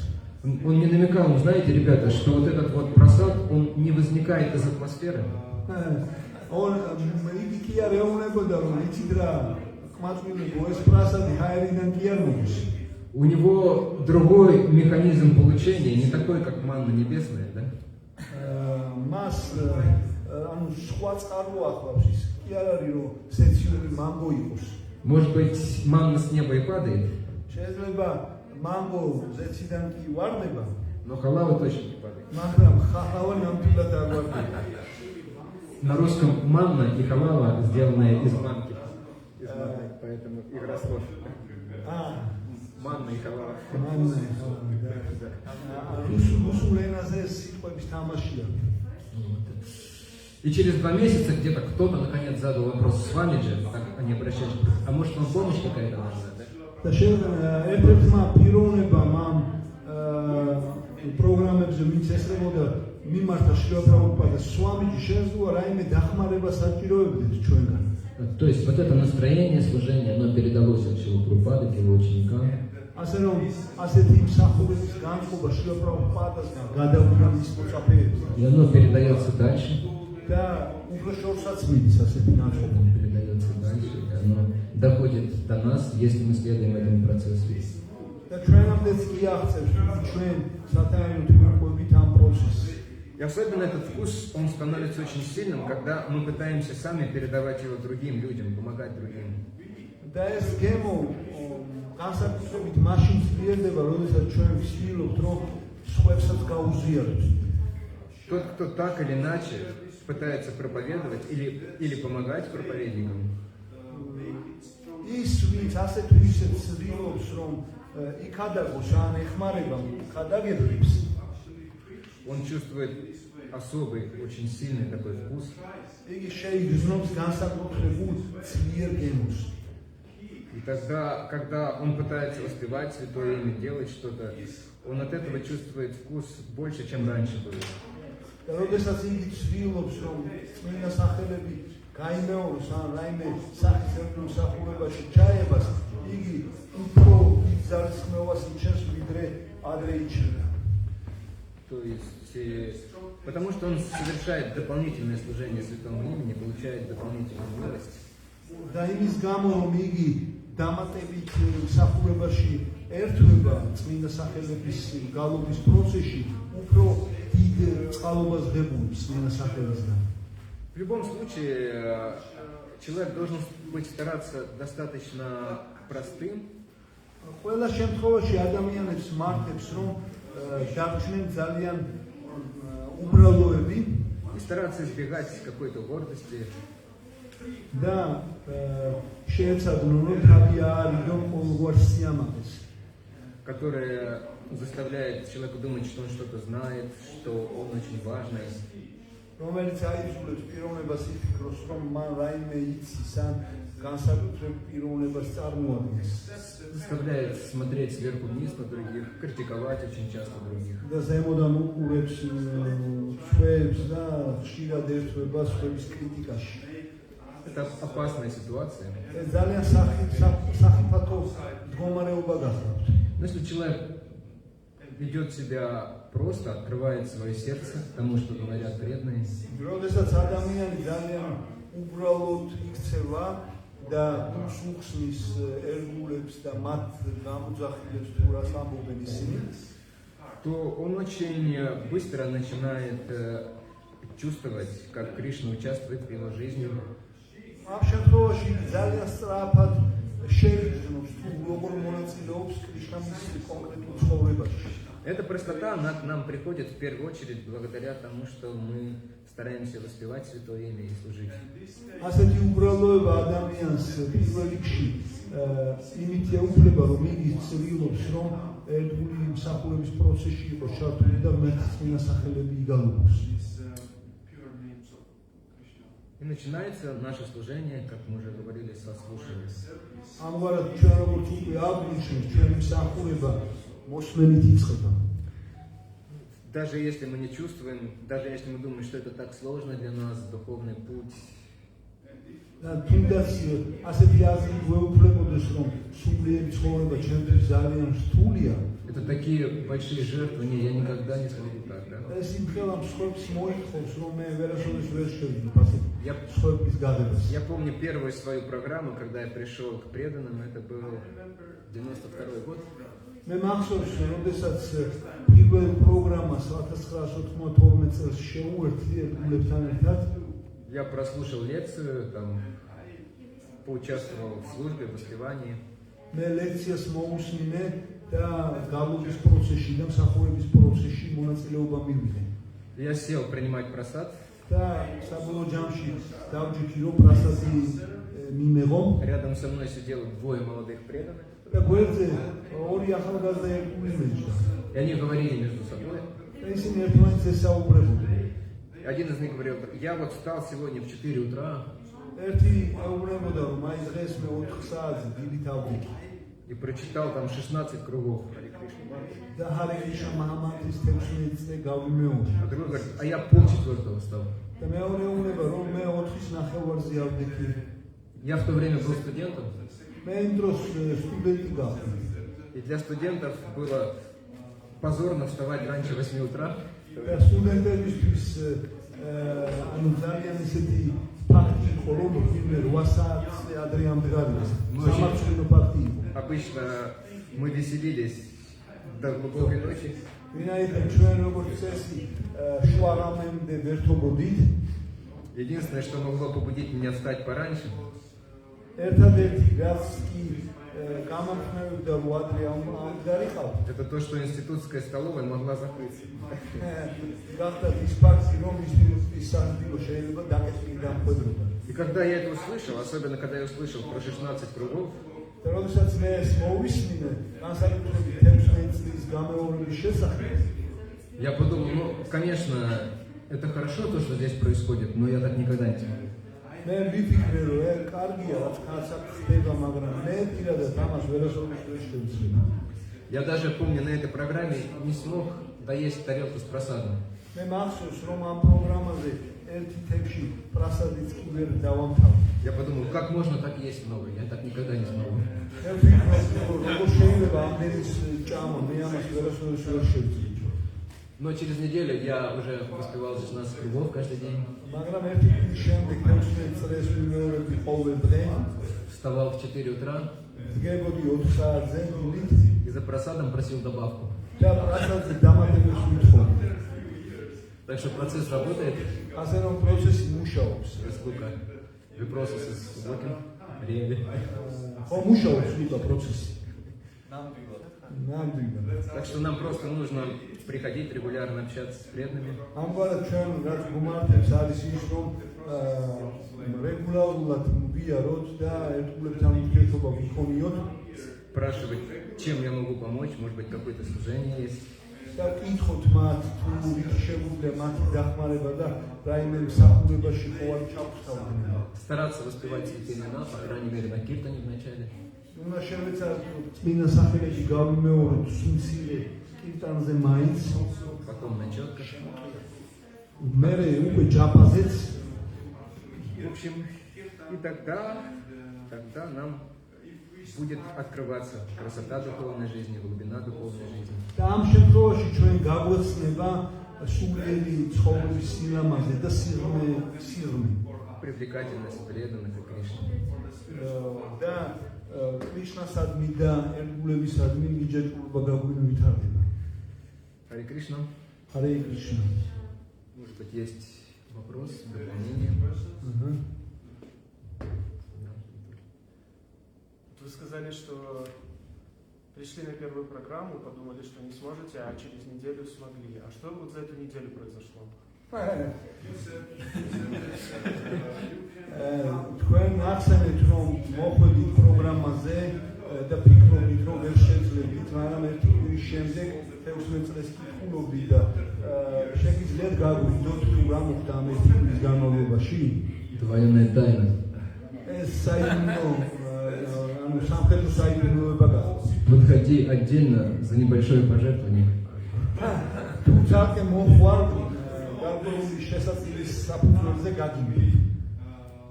Speaker 1: Он не намекал, ну знаете, ребята, что вот этот вот просад, он не возникает из атмосферы.
Speaker 2: იგი კი არ ეუბნებოდა, რომ იცით რა, ყმაწვილებო, ეს პრასადი ჰაერიდან კი არ მოდის.
Speaker 1: У него другой механизм получения, не такой, как манна небесная, да?
Speaker 2: მას ანუ სხვა წყარო ახლავს, ის კი არ არის, რომ სეციური მანგო იყოს.
Speaker 1: Может быть, манна с неба и падает,
Speaker 2: შეიძლება მანგო ზეციდან კი ვარდება,
Speaker 1: но халава точно не падает.
Speaker 2: მაგრამ ხალავა ნამდვილად არ ვარდება.
Speaker 1: На русском манна и халава, сделанная из манки. Поэтому их расход. Манна и халава.
Speaker 2: რუსულ ენაზე სიტყვების თამაშია.
Speaker 1: И через 2 месяца где-то кто-то наконец задал вопрос с вами же, так они обращались, а может вам помощь какая-то нужна, да?
Speaker 2: და ერთ-ერთმა პიროვნებამ ამ პროგრამებზე ვინც ესწრებოდა მიმართა შილა პრაბჰუპადა სვამიჯი შეზღუა რაიმე დახმარება საჭიროებდით ჩვენგან.
Speaker 1: То есть вот это настроение служения, оно передалось от Шрилы Прабхупады к его ученикам.
Speaker 2: ასე რომ ასეთი მსახურების განწყობა შილა პრაბჰუპადასგან გადავიდა მის მოწაფეებს.
Speaker 1: И оно передается дальше.
Speaker 2: და უფრო შორსაც მიდის ასეთი განწყობა.
Speaker 1: Передается дальше. И оно доходит до нас, если мы следуем этому процессу.
Speaker 2: და ჩვენამდეც კი აღწევს ჩვენ სათანადო თქმებით ამ პროცესს.
Speaker 1: И особенно этот вкус, он становится очень сильным, когда мы пытаемся сами передавать его другим людям, помогать другим.
Speaker 2: და ეს გემო განსაკუთრებით მაშინ ძლიერდება, როდესაც ჩვენ ვცდილობთ, რომ სხვებსაც გაუზიაროთ.
Speaker 1: Тот, кто так или иначе пытается проповедовать или помогать проповедникам,
Speaker 2: ის ვინც ასე თუ ისე ცდილობს, რომ იქადაგოს ან ეხმარება ქადაგებებს,
Speaker 1: он чувствует особый, очень сильный такой вкус.
Speaker 2: იგი შეიგრძნობს განსაკუთრებულ ძლიერ გემოს.
Speaker 1: И тогда, когда он пытается воспевать святое имя, делать что-то, он от этого чувствует вкус больше, чем раньше было.
Speaker 2: და როდესაც იგი ცდილობს, რომ წმინდა სახელები გაიმეოროს ან რაიმე სახის ემსახურებაში ჩაებას, იგი უფრო ძალისხმევას იჩენს, ვიდრე ადრე იჩენდა.
Speaker 1: То есть, потому что он совершает дополнительное служение святому имени, получает дополнительную милость.
Speaker 2: და იმის გამო, რომ იგი დამატებით მსახურებაში ერთვება წმინდა სახელების გალობის პროცესში, უფრო დიდ წყალობას ღებულობს წმინდა სახელისგან.
Speaker 1: В любом случае, человек должен быть стараться достаточно простым,
Speaker 2: ყველა შემთხვევაში ადამიანებს მართებს, რომ დარჩნენ ძალიან უბრალოები
Speaker 1: и стараться избегать какой-то гордости,
Speaker 2: და შეეცადნონ, რომ თავი არ იდონ ყოველგვარ სიამაყეს,
Speaker 1: которая заставляет человека думать, что он что-то знает, что он очень важный,
Speaker 2: რომელიც აიძულებს პიროვნებას იფიქროს, რომ მან რაიმე იცის ან განსაკუთრებულ პიროვნებას წარმოადგენს.
Speaker 1: заставляет смотреть сверху вниз на других, критиковать очень часто других.
Speaker 2: და ზემოდან უყურებს სხვებს და ხშირად ერთვება სხვების კრიტიკაში.
Speaker 1: Это опасная ситуация.
Speaker 2: ეს ძალიან სახიფათო მდგომარეობა გახლავთ.
Speaker 1: Но если человек ведет себя просто, открывает свое сердце тому, что говорят преданные,
Speaker 2: როდესაც ადამიანი ძალიან უბრალოდ იქცევა და უხსნის ერთგულებს და მათ გამოძახილებს თუ რას ამბობენ ისინი,
Speaker 1: то он очень быстро начинает чувствовать, как Кришна участвует в его жизни.
Speaker 2: ამ შემთხვევაში ძალიან სწრაფად შეიგრძნობს თუ როგორ მონაწილეობს კრიშნა მის კონკრეტულ ცხოვრებაში.
Speaker 1: Эта простота, она к нам приходит в первую очередь благодаря тому, что мы стараемся воспевать святое имя и служить.
Speaker 2: ასეთი უბრალოება ადამიანს პირველ რიგში იმით ეუფლება, რომ იგი ცდილობს, რომ ერთგული მსახურების პროცესში იყოს ჩართული და მეცნიერა სახელები იგალოს.
Speaker 1: И начинается наше служение, как мы уже говорили, со слушания.
Speaker 2: ამგვარად ჩვენ როგორც უკვე აღნიშნეთ, ჩვენი მსახურება მოსმენით იწყება.
Speaker 1: Даже если мы не чувствуем, даже если мы думаем, что это так сложно для нас, духовный путь,
Speaker 2: და თუნდაც ასეთი აზრი გვეუფლებოდეს, რომ სულიერი ცხოვრება ჩვენთვის ძალიან რთულია.
Speaker 1: это такие большие жертвы, не, я никогда не смогу так, да?
Speaker 2: ეს იმხელა მსხვერპლს მოითხოვს, რომ მე ვერასოდეს ვერ შევიდებ ასეთ მსხვერპლის გადებას.
Speaker 1: Я помню первую свою программу, когда я пришел к преданным, это был 92 год.
Speaker 2: მე მახსოვს, როდესაც პირველ პროგრამას 1992 წელს შეუერთდი ერთგულებთან ერთად,
Speaker 1: Я прослушал лекцию, там, поучаствовал в службе, в воспевании.
Speaker 2: მე ლექციას მოусმინე და გალობის პროცესში და მსახურების პროცესში მონაწილეობა მივიღე.
Speaker 1: Я сел принимать просад.
Speaker 2: და საბოლოო ჯამში დავჯიქი, რომ პრასადი მიმეღო.
Speaker 1: Рядом со мной сидело двое молодых преданных.
Speaker 2: და გვერდზე ორი ახალგაზრდა ერთგული მეჯდა.
Speaker 1: И они говорили между собой.
Speaker 2: და ისინი ერთმანეთს ესაუბრებოდნენ.
Speaker 1: Один из них говорил, я вот встал сегодня в 4 утра
Speaker 2: ერთი აუბრებოდა, რომ აი დღეს მე 4 საათზე დილით ავდიქი.
Speaker 1: и прочитал там 16 кругов Харе Кришна.
Speaker 2: და ჰარე კრიშნა მაჰამანტრის 16 წელი გავიმეორე.
Speaker 1: А другой говорит, а я полчетвертого встал.
Speaker 2: და მეორე უნება, რომ მე 4-ის ნახევარზე ავდიქი.
Speaker 1: Я в то время был студентом.
Speaker 2: მე იმ დროს სტუდენტი გავხდი.
Speaker 1: И для студентов было позорно вставать раньше 8 утра.
Speaker 2: და სტუდენტებისთვის ანუ ძალიან ისეთი ფაქტი იყო, რომ ვინმე 8 საათზე ადრე ამდგარია. სამართლიანო ფაქტი იყო.
Speaker 1: Обычно мы веселились до глубокой ночи.
Speaker 2: ვინაიდან ჩვენ როგორც წესი შუა რამემდე ვერთობოდით.
Speaker 1: Единственное, что могло побудить меня встать пораньше,
Speaker 2: ერთადერთი რაც კი გამამხნევებდა რომ ადრე ამდგარიყავ.
Speaker 1: это то, что институтская столовая могла закрыться.
Speaker 2: გახდათ ის ფაქტი, რომ ის სანაპირო შეიძლება დაკეთილი დამხვედრობა.
Speaker 1: И когда я это услышал, особенно когда я услышал про 16 кругов,
Speaker 2: და როდესაც მე ეს მოვისმინე, განსაკუთრებით 16 წლის გამეორების შესახებ,
Speaker 1: я подумал, ну, конечно, это хорошо, то, что здесь происходит, но я так никогда не смогу.
Speaker 2: მე ვიფიქრე, რომ კარგია, რაც ხალხს ხდება, მაგრამ მე პირადად ამას ვერასოდეს ვერ შევძლებ.
Speaker 1: Я даже помню, на этой программе не смог доесть тарелку с просадом.
Speaker 2: მე მახსოვს, რომ ამ პროგრამაზე ერთი თებში პრასადიც კი ვერ დავამთავრე.
Speaker 1: Я подумал, как можно так есть много, я так никогда не смогу.
Speaker 2: მე ვფიქრობ, რომ როგორ შეიძლება ამდენის ჭამა, მე ამას ვერასოდეს ვერ შევძლებ.
Speaker 1: Но через неделю я уже успевал 16 кругов каждый день.
Speaker 2: მაგრამ ერთი თვის შემდეგ 16 წელს ვიმეორებდი ყოველ დღე.
Speaker 1: Вставал в 4 утра
Speaker 2: დგებოდი 4 საათზე დილით
Speaker 1: и за просадом просил добавку.
Speaker 2: და პრასადზე დამატებას ვითხოვდი.
Speaker 1: Так что процесс работает.
Speaker 2: ასე რომ პროცესი მუშაობს.
Speaker 1: Сколько вопросов с глубоким реале.
Speaker 2: ხო მუშაობს უბრალოდ პროცესი. ნამდვილად.
Speaker 1: Так что нам просто нужно приходить регулярно общаться с преданными.
Speaker 2: ამგვარად ჩვენ რაც გუმართებს არის ის რომ რეგულარულად ვიაროთ და ერთგულებთან ურთიერთობა ვიქონიოთ.
Speaker 1: Спрашивать, чем я могу помочь, может быть, какое-то служение есть.
Speaker 2: და კითხოთ მათ თუ შეგვიძლია მათი დახმარება და რაიმე მსახურებაში ყოველ ჩაგვთავდნენ.
Speaker 1: Стараться воспевать святые имена, по крайней мере, на киртане в начале.
Speaker 2: უნდა შევეცადოთ წმინდა სახელებში გავიმეოროთ სიმცირე კირტანზე მაინც.
Speaker 1: Потом на четках.
Speaker 2: მერე უკვე ჯაფაზეც.
Speaker 1: В общем, и тогда нам будет открываться красота духовной жизни, глубина духовной жизни.
Speaker 2: და ამ შემთხვევაში ჩვენ გაგვეცნება სულიერი ცხოვრების სილამაზე და სიღრმე.
Speaker 1: Привлекательность преданных и Кришны.
Speaker 2: და კრიშნასადმი და ერთგულებისადმი მიჯაჭვობა გაგვინვითარდება.
Speaker 1: Харе Кришна.
Speaker 2: ჰარე კრიშნა.
Speaker 1: Может быть, есть вопрос, дополнение?
Speaker 3: Вы сказали, что пришли на первую программу, подумали, что не сможете, а через неделю смогли. А что вот за эту неделю произошло?
Speaker 2: თქვენ ახსენეთ რომ მოხვედით პროგრამაზე და ფიქრობთ რომ ვერ შეძლებთ, მაგრამ ერთი კვირის შემდეგ 16 წელს კითხულობდი და შეგიძლიათ გაგვიგდოთ თუ რა მოხდა ამ ერთი კვირის განმავლობაში?
Speaker 1: Двойная тайна.
Speaker 2: ეს საიმნო ანუ სამხედრო საიმნოება გახდა.
Speaker 1: Подходи отдельно за небольшое пожертвование.
Speaker 2: თუ ძალკე მოხვარ გარკვეული შესაძლების საფუძველზე გაგიმი.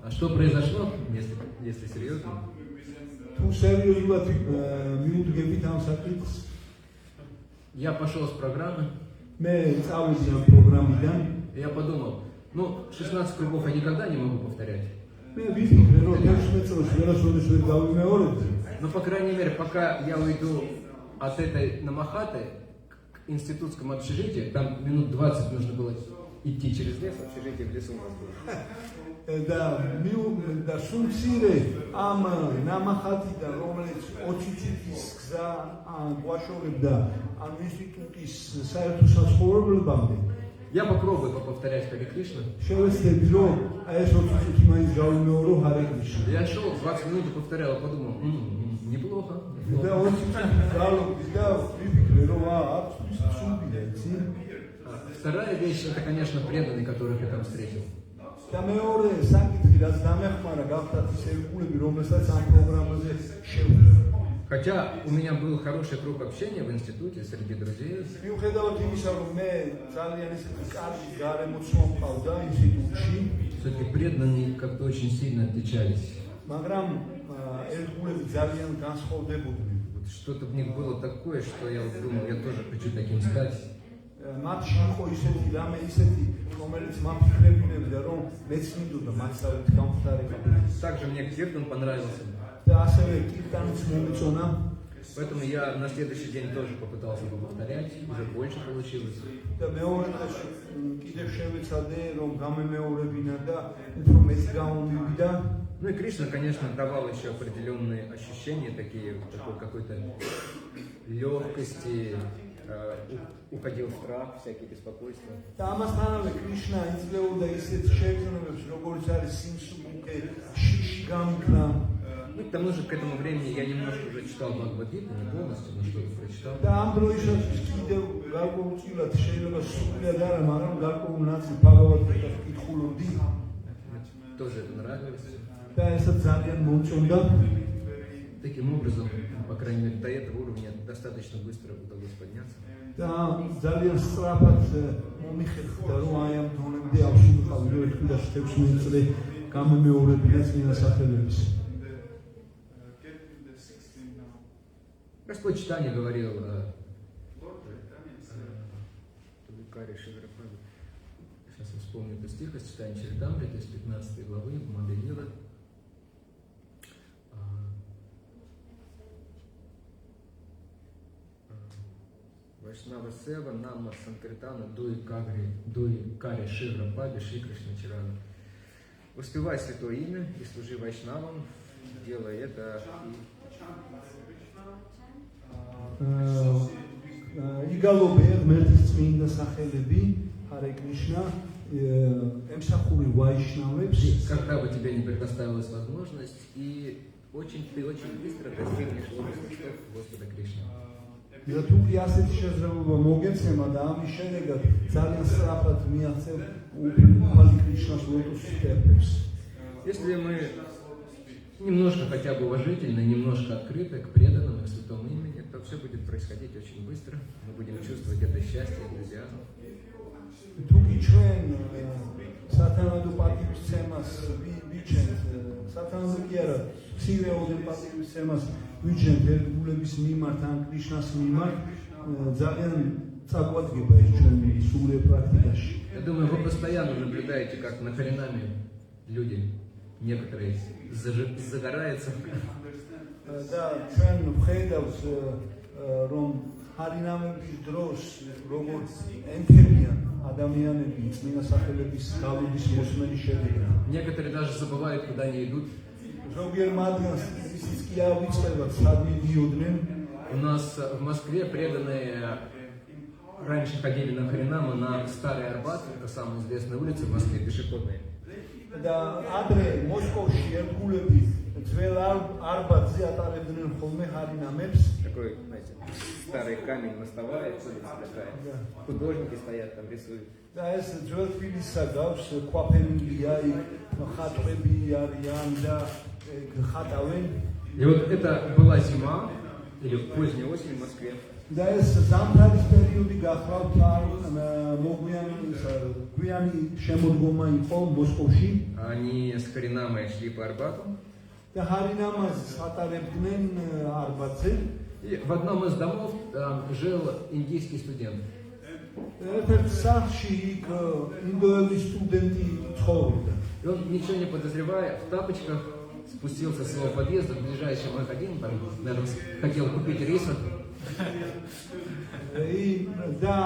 Speaker 1: А что произошло, если серьезно?
Speaker 2: თუ სერიოზულად მიუდგებით ამ საკითხს,
Speaker 1: Я пошел с программы,
Speaker 2: მე წავედი ამ პროგრამიდან.
Speaker 1: и я подумал, ну, 16 кругов я никогда не могу повторять.
Speaker 2: მე ვიფიქრე რომ 16 წელს ვერასოდეს ვერ გავიმეორებდი.
Speaker 1: Но, по крайней мере, пока я уйду от этой намахаты к институтскому общежитию, там минут 20 нужно было идти через лес, общежитие в лесу у нас было.
Speaker 2: და სულცირე ამ ნამახატიდან რომელიც 20 წლის გზა გვაშორებდა ამ ინსტიტუტის საერთო საცხოვრებელებამდე.
Speaker 1: Я попробую повторять Харе Кришна.
Speaker 2: შევეცდები რომ ეს 20 წუთი მაინც გავიმეორო ჰარე კრიშნა.
Speaker 1: Я шел 20 минут и повторял, подумал, неплохо.
Speaker 2: და 20 წუთი გალობდი და ვიფიქრე რომ აქ სულბია იცი.
Speaker 1: Вторая вещь, это, конечно, преданные, которых я там встретил.
Speaker 2: და მეორე საკითხი რაც დამეხმარა გახდათ ის ერთგულები რომელსაც ამ პროგრამაზე შევხვდით.
Speaker 1: Хотя у меня был хороший круг общения в институте среди друзей.
Speaker 2: მიუხედავად იმისა რომ მე ძალიან ისეთი კარგი გარემოცვა მყავდა ინსტიტუტში,
Speaker 1: Все-таки преданные как-то очень сильно отличались.
Speaker 2: მაგრამ ერთგულები ძალიან განსხვავდებოდნენ.
Speaker 1: Вот что-то в них было такое, что я вот думал, я тоже хочу таким стать.
Speaker 2: მათში იყო ისეთი რამე ისეთი რომელიც მაფიქრებინებდა რომ მეც მინდოდა მასწავლეთ გამხდარება.
Speaker 1: Также мне Киртон понравился.
Speaker 2: და ასევე კირტანიც მომეწონა.
Speaker 1: Поэтому я на следующий день тоже попытался повторять, уже больше получилось.
Speaker 2: და მეორე დღეში კიდევ შევეცადე რომ გამემეორებინა და უფრო მეც გამომივიდა.
Speaker 1: Ну и Кришна, конечно, давал еще определенные ощущения, такие, такой какой-то легкости, уходил в страх, всякие беспокойства.
Speaker 2: და ამასთანავე კრიშნა იძლეოდა ისეთ შეგრძნებებს, როგორც არის სიმსუბუქე, შიში გამქრა.
Speaker 1: Ну, к тому же, к этому времени я немножко уже читал Бхагавад-гиту, не полностью, но что-то прочитал.
Speaker 2: და ამ დროისათვის კიდევ გარკვეულწილად შეიძლება სრულიად არა, მაგრამ გარკვეულ ნაწილ ბჰაგავად-გიტას ვკითხულობდი.
Speaker 1: Тоже это нравилось.
Speaker 2: და ესაც ძალიან მომწონდა.
Speaker 1: Таким образом, по крайней мере, до этого уровня достаточно быстро удалось подняться.
Speaker 2: და ძალიან სწრაფად მომიხერხდა, რომ აი ამ დონემდე ავსულიყავი, რომ თქვა 16 წელი გამომეორებინა წმინდა სახელების.
Speaker 1: Господь Чайтанья говорил, сейчас я вспомню этот стих из Чайтанья Чаритамриты, из 15 главы, Мадхя-лила. Вайшнава Сева, Нама Санкиртана, Дуи Кари Шивра Паби, Шри Кришна Чарана. Воспевай святое имя и служи вайшнавам, делай это
Speaker 2: იგალობე ღმერთის წმინდა სახელები, ჰარე კრიშნა, ემსახური ვაიშნავებს.
Speaker 1: Когда бы тебе не предоставилась возможность, и ты очень быстро достигнешь области мечтов Господа Кришны.
Speaker 2: და თუ კი ასეთი შესაძლებლობა მოგეცემა და ამის შედეგად ძალიან სწრაფად მიაღწევ უფალი კრიშნას ლოტოს სტეპებს.
Speaker 1: Если мы немножко хотя бы уважительно, немножко открыто к преданным и к святому имени, то все будет происходить очень быстро. Мы будем чувствовать это счастье, энтузиазм.
Speaker 2: თუ კი ჩვენ სათანადო პატივისცემას ვიჩენთ, სათანადო კი არა, მცირეოდენ პატივისცემას ვიჩენთ ერთგულების მიმართ ან კრიშნას მიმართ, ძალიან წაგვადგება ეს ჩვენი სულიერ პრაქტიკაში.
Speaker 1: Я думаю, вы постоянно наблюдаете, как на Харинаме люди, некоторые загораются.
Speaker 2: და ჩვენ ვხედავთ რომ ჰარინამების დროს როგორც ენთებიან ადამიანები წმინდა სახელების გავლობის მოსმენის შედეგად.
Speaker 1: Некоторые даже забывают, куда они идут.
Speaker 2: ზოგიერთ მათგანს ისიც კი არ ვიცხებათ, სად მიდიოდნენ.
Speaker 1: У нас в Москве преданные раньше ходили на Харинаму на Старый Арбат, это самая известная улица в Москве, пешеходная.
Speaker 2: და ადრე მოსკოვში ერთგულები ძველ არბატზე ატარებდნენ ხოლმე ჰარინამებს.
Speaker 1: Такой, знаете, старый камень мостовая, улица такая. Художники стоят там, рисуют.
Speaker 2: და ეს ძველ თბილისსა გავს კვაფენილია, ხატვები არიან და ხატავენ.
Speaker 1: И вот это была зима, или поздняя осень в Москве.
Speaker 2: და ეს ზამთრის პერიოდი გახლავთ გვიანი შემოდგომა იყო მოსკოვში.
Speaker 1: Они с Харинамой шли по Арбату.
Speaker 2: და ჰარინამას ატარებდნენ არბატზე.
Speaker 1: И в одном из домов там жил индийский студент.
Speaker 2: ერთ სახლში იქ ინდოელი სტუდენტი ცხოვრობდა.
Speaker 1: И он, ничего не подозревая, в тапочках спустился с своего подъезда в ближайший магазин, там, наверное, хотел купить риса.
Speaker 2: და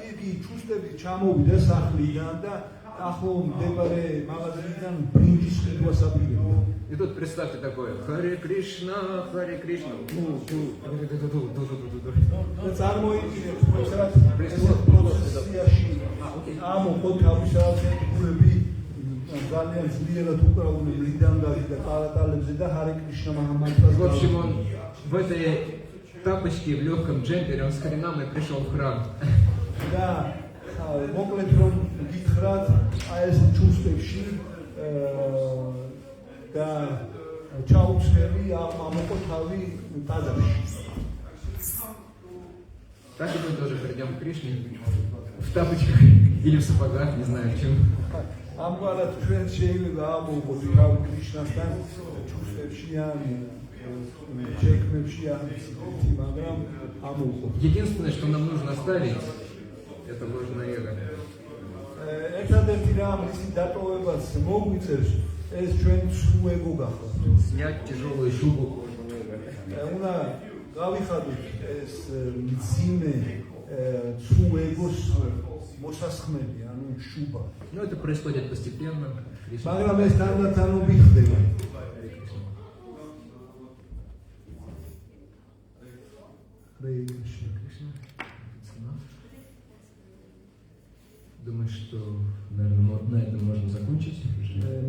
Speaker 2: იგი ჩუსტები ჩამოვიდა სახლიდან და ახლო მდებარე მაღაზიიდან ბრინჯის ყიდვას აპირებდა.
Speaker 1: И тут представьте такое: Харе Кришна, Харе Кришна.
Speaker 2: და წარმოიდგინეთ, რომ პროცესიაში ამოყო თავისთავად გულები ძალიან ძლიერად უკრავდნენ ლიდანგარი და ყარატალებზე და ჰარე კრიშნა მანტრას.
Speaker 1: В общем, он в этой тапочке, в легком джемпере, он с Харинамой пришел в храм.
Speaker 2: და მოკლედ რომ გითხრათ, აი ეს ჩუსტებში და ჩაუცნელი ამოყო თავი ტაძარში.
Speaker 1: Так и мы тоже придем к Кришне в тапочках или в сапогах, не знаю в чем.
Speaker 2: ამგვარად ჩვენ შეიძლება ამოვყოთ თავი კრიშნასთან ჩუსტებში ან ჩექმებში ან მაგრამ ამოვყოთ.
Speaker 1: Единственное, что нам нужно оставить, Это ложное эго.
Speaker 2: ერთადერთი რამ ისი დატოვებაც მოგვიწევს ეს ჩვენ სულ ეგო გახდა.
Speaker 1: Снять тяжелую шубу ложного эго.
Speaker 2: უნდა გავიხადოთ ეს მძიმე სულ ეგოს მოსასხმელი, ანუ შუბა.
Speaker 1: Но это происходит постепенно.
Speaker 2: მაგრამ ეს თანდათანობით ხდება.
Speaker 1: Думаю, что, наверное, на этом можно закончить.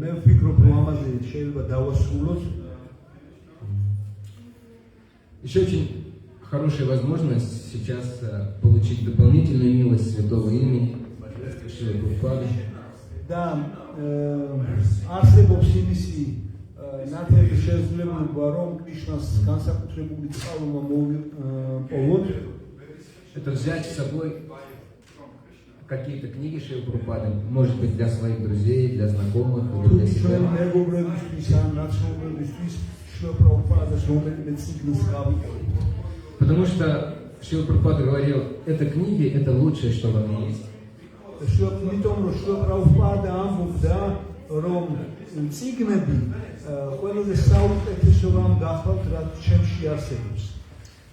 Speaker 2: მე ვფიქრობ, რომ ამაზე შეიძლება დავასრულოთ.
Speaker 1: Еще очень хорошая возможность сейчас получить дополнительную милость Святого Имени, Шрилы Прабхупады.
Speaker 2: და არსებობს იმისი ნათელი შესაძლებლობა, რომ კრიშნას განსაკუთრებული წყალობა მოვიპოვოთ.
Speaker 1: Это взять с собой какие-то книги Шрилы Прабхупады, может быть, для своих друзей, для знакомых, или для себя. Потому что Шрила Прабхупада говорил, это книги, это лучшее, что во мне есть.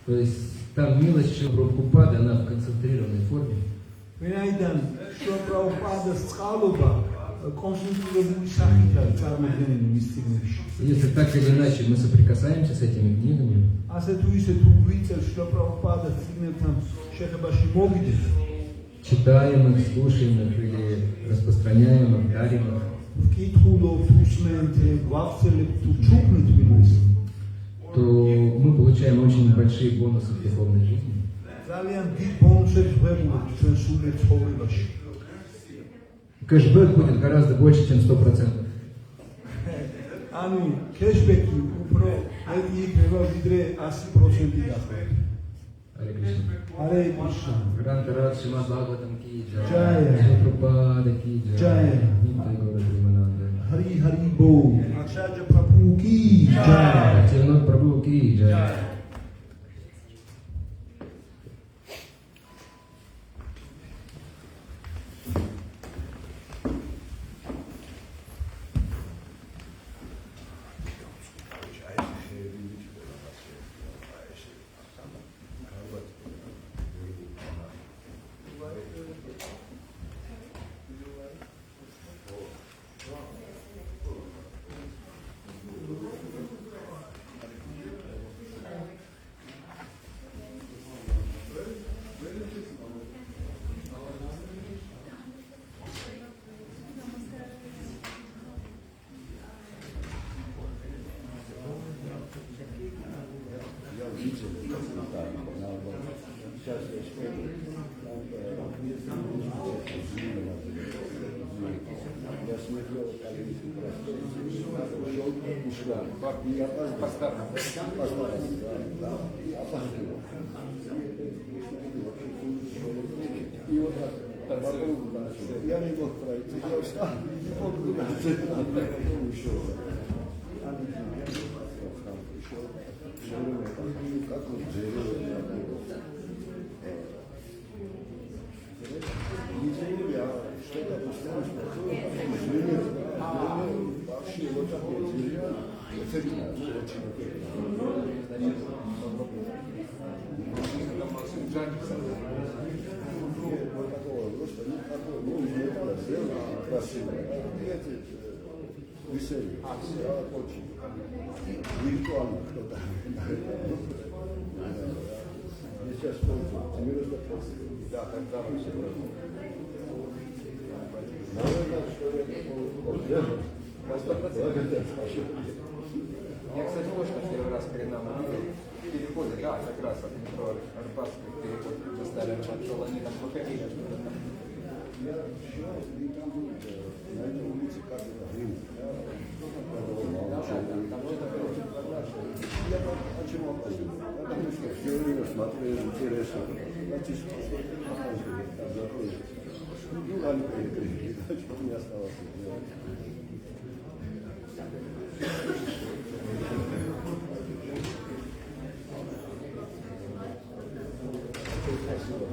Speaker 1: То есть там милость Шрилы Прабхупады, она в концентрированной форме.
Speaker 2: ვინაიდან შრილა პრაბჰუპადის წყალობა კონცენტრირებული სახით არის წარმოდგენილი მის წიგნებში.
Speaker 1: Если так или иначе мы соприкасаемся с этими книгами,
Speaker 2: ასე თუ ისე თუ გვიწევს შრილა პრაბჰუპადის წიგნებთან შეხებაში მოვიდეთ,
Speaker 1: читаем их, слушаем их или распространяем их, дарим их,
Speaker 2: ვკითხულობთ, უსმენთ, ვახცელებთ თუ ჩუქნით ვინმეს,
Speaker 1: то мы получаем очень большие бонусы в духовной жизни.
Speaker 2: ძალიან დიდ ბონუსებს ვღებულობთ ჩვენ სულიერ ცხოვრებაში.
Speaker 1: Кэшбэк будет гораздо больше, чем 100%.
Speaker 2: ანუ кэшбэки უფრო მეტი იქნება ვიდრე 100% გახლავთ.
Speaker 1: Харе Кришна.
Speaker 2: Харе Кришна.
Speaker 1: Грантарат Шримад Бхагаватам ки джай.
Speaker 2: Джай.
Speaker 1: Шрила Прабхупада ки джай.
Speaker 2: Джай.
Speaker 1: Ниттай Гора Примананда.
Speaker 2: Хари Хари Бол. Ачарья Прабху ки джай.
Speaker 1: Бхактивинод Прабху ки джай.
Speaker 2: Я не мог пройти, я устал, не мог пройти. Как он веселье, очень виртуально кто-то. Сейчас пользуются, 90%. Да, тогда мы все наверное, что это
Speaker 1: Я, кстати, тоже первый раз перед нами увидел переходы, да, как раз от метро Арбатский переход до Старой Арбат, они там походили что-то там.
Speaker 2: Я считаю, и там будет на этой улице как это Рим. Я почему опоздал? Потому что все время смотрели интересно. Значит, что показывает, ну, ладно, перекрыли, что мне осталось делать. Спасибо.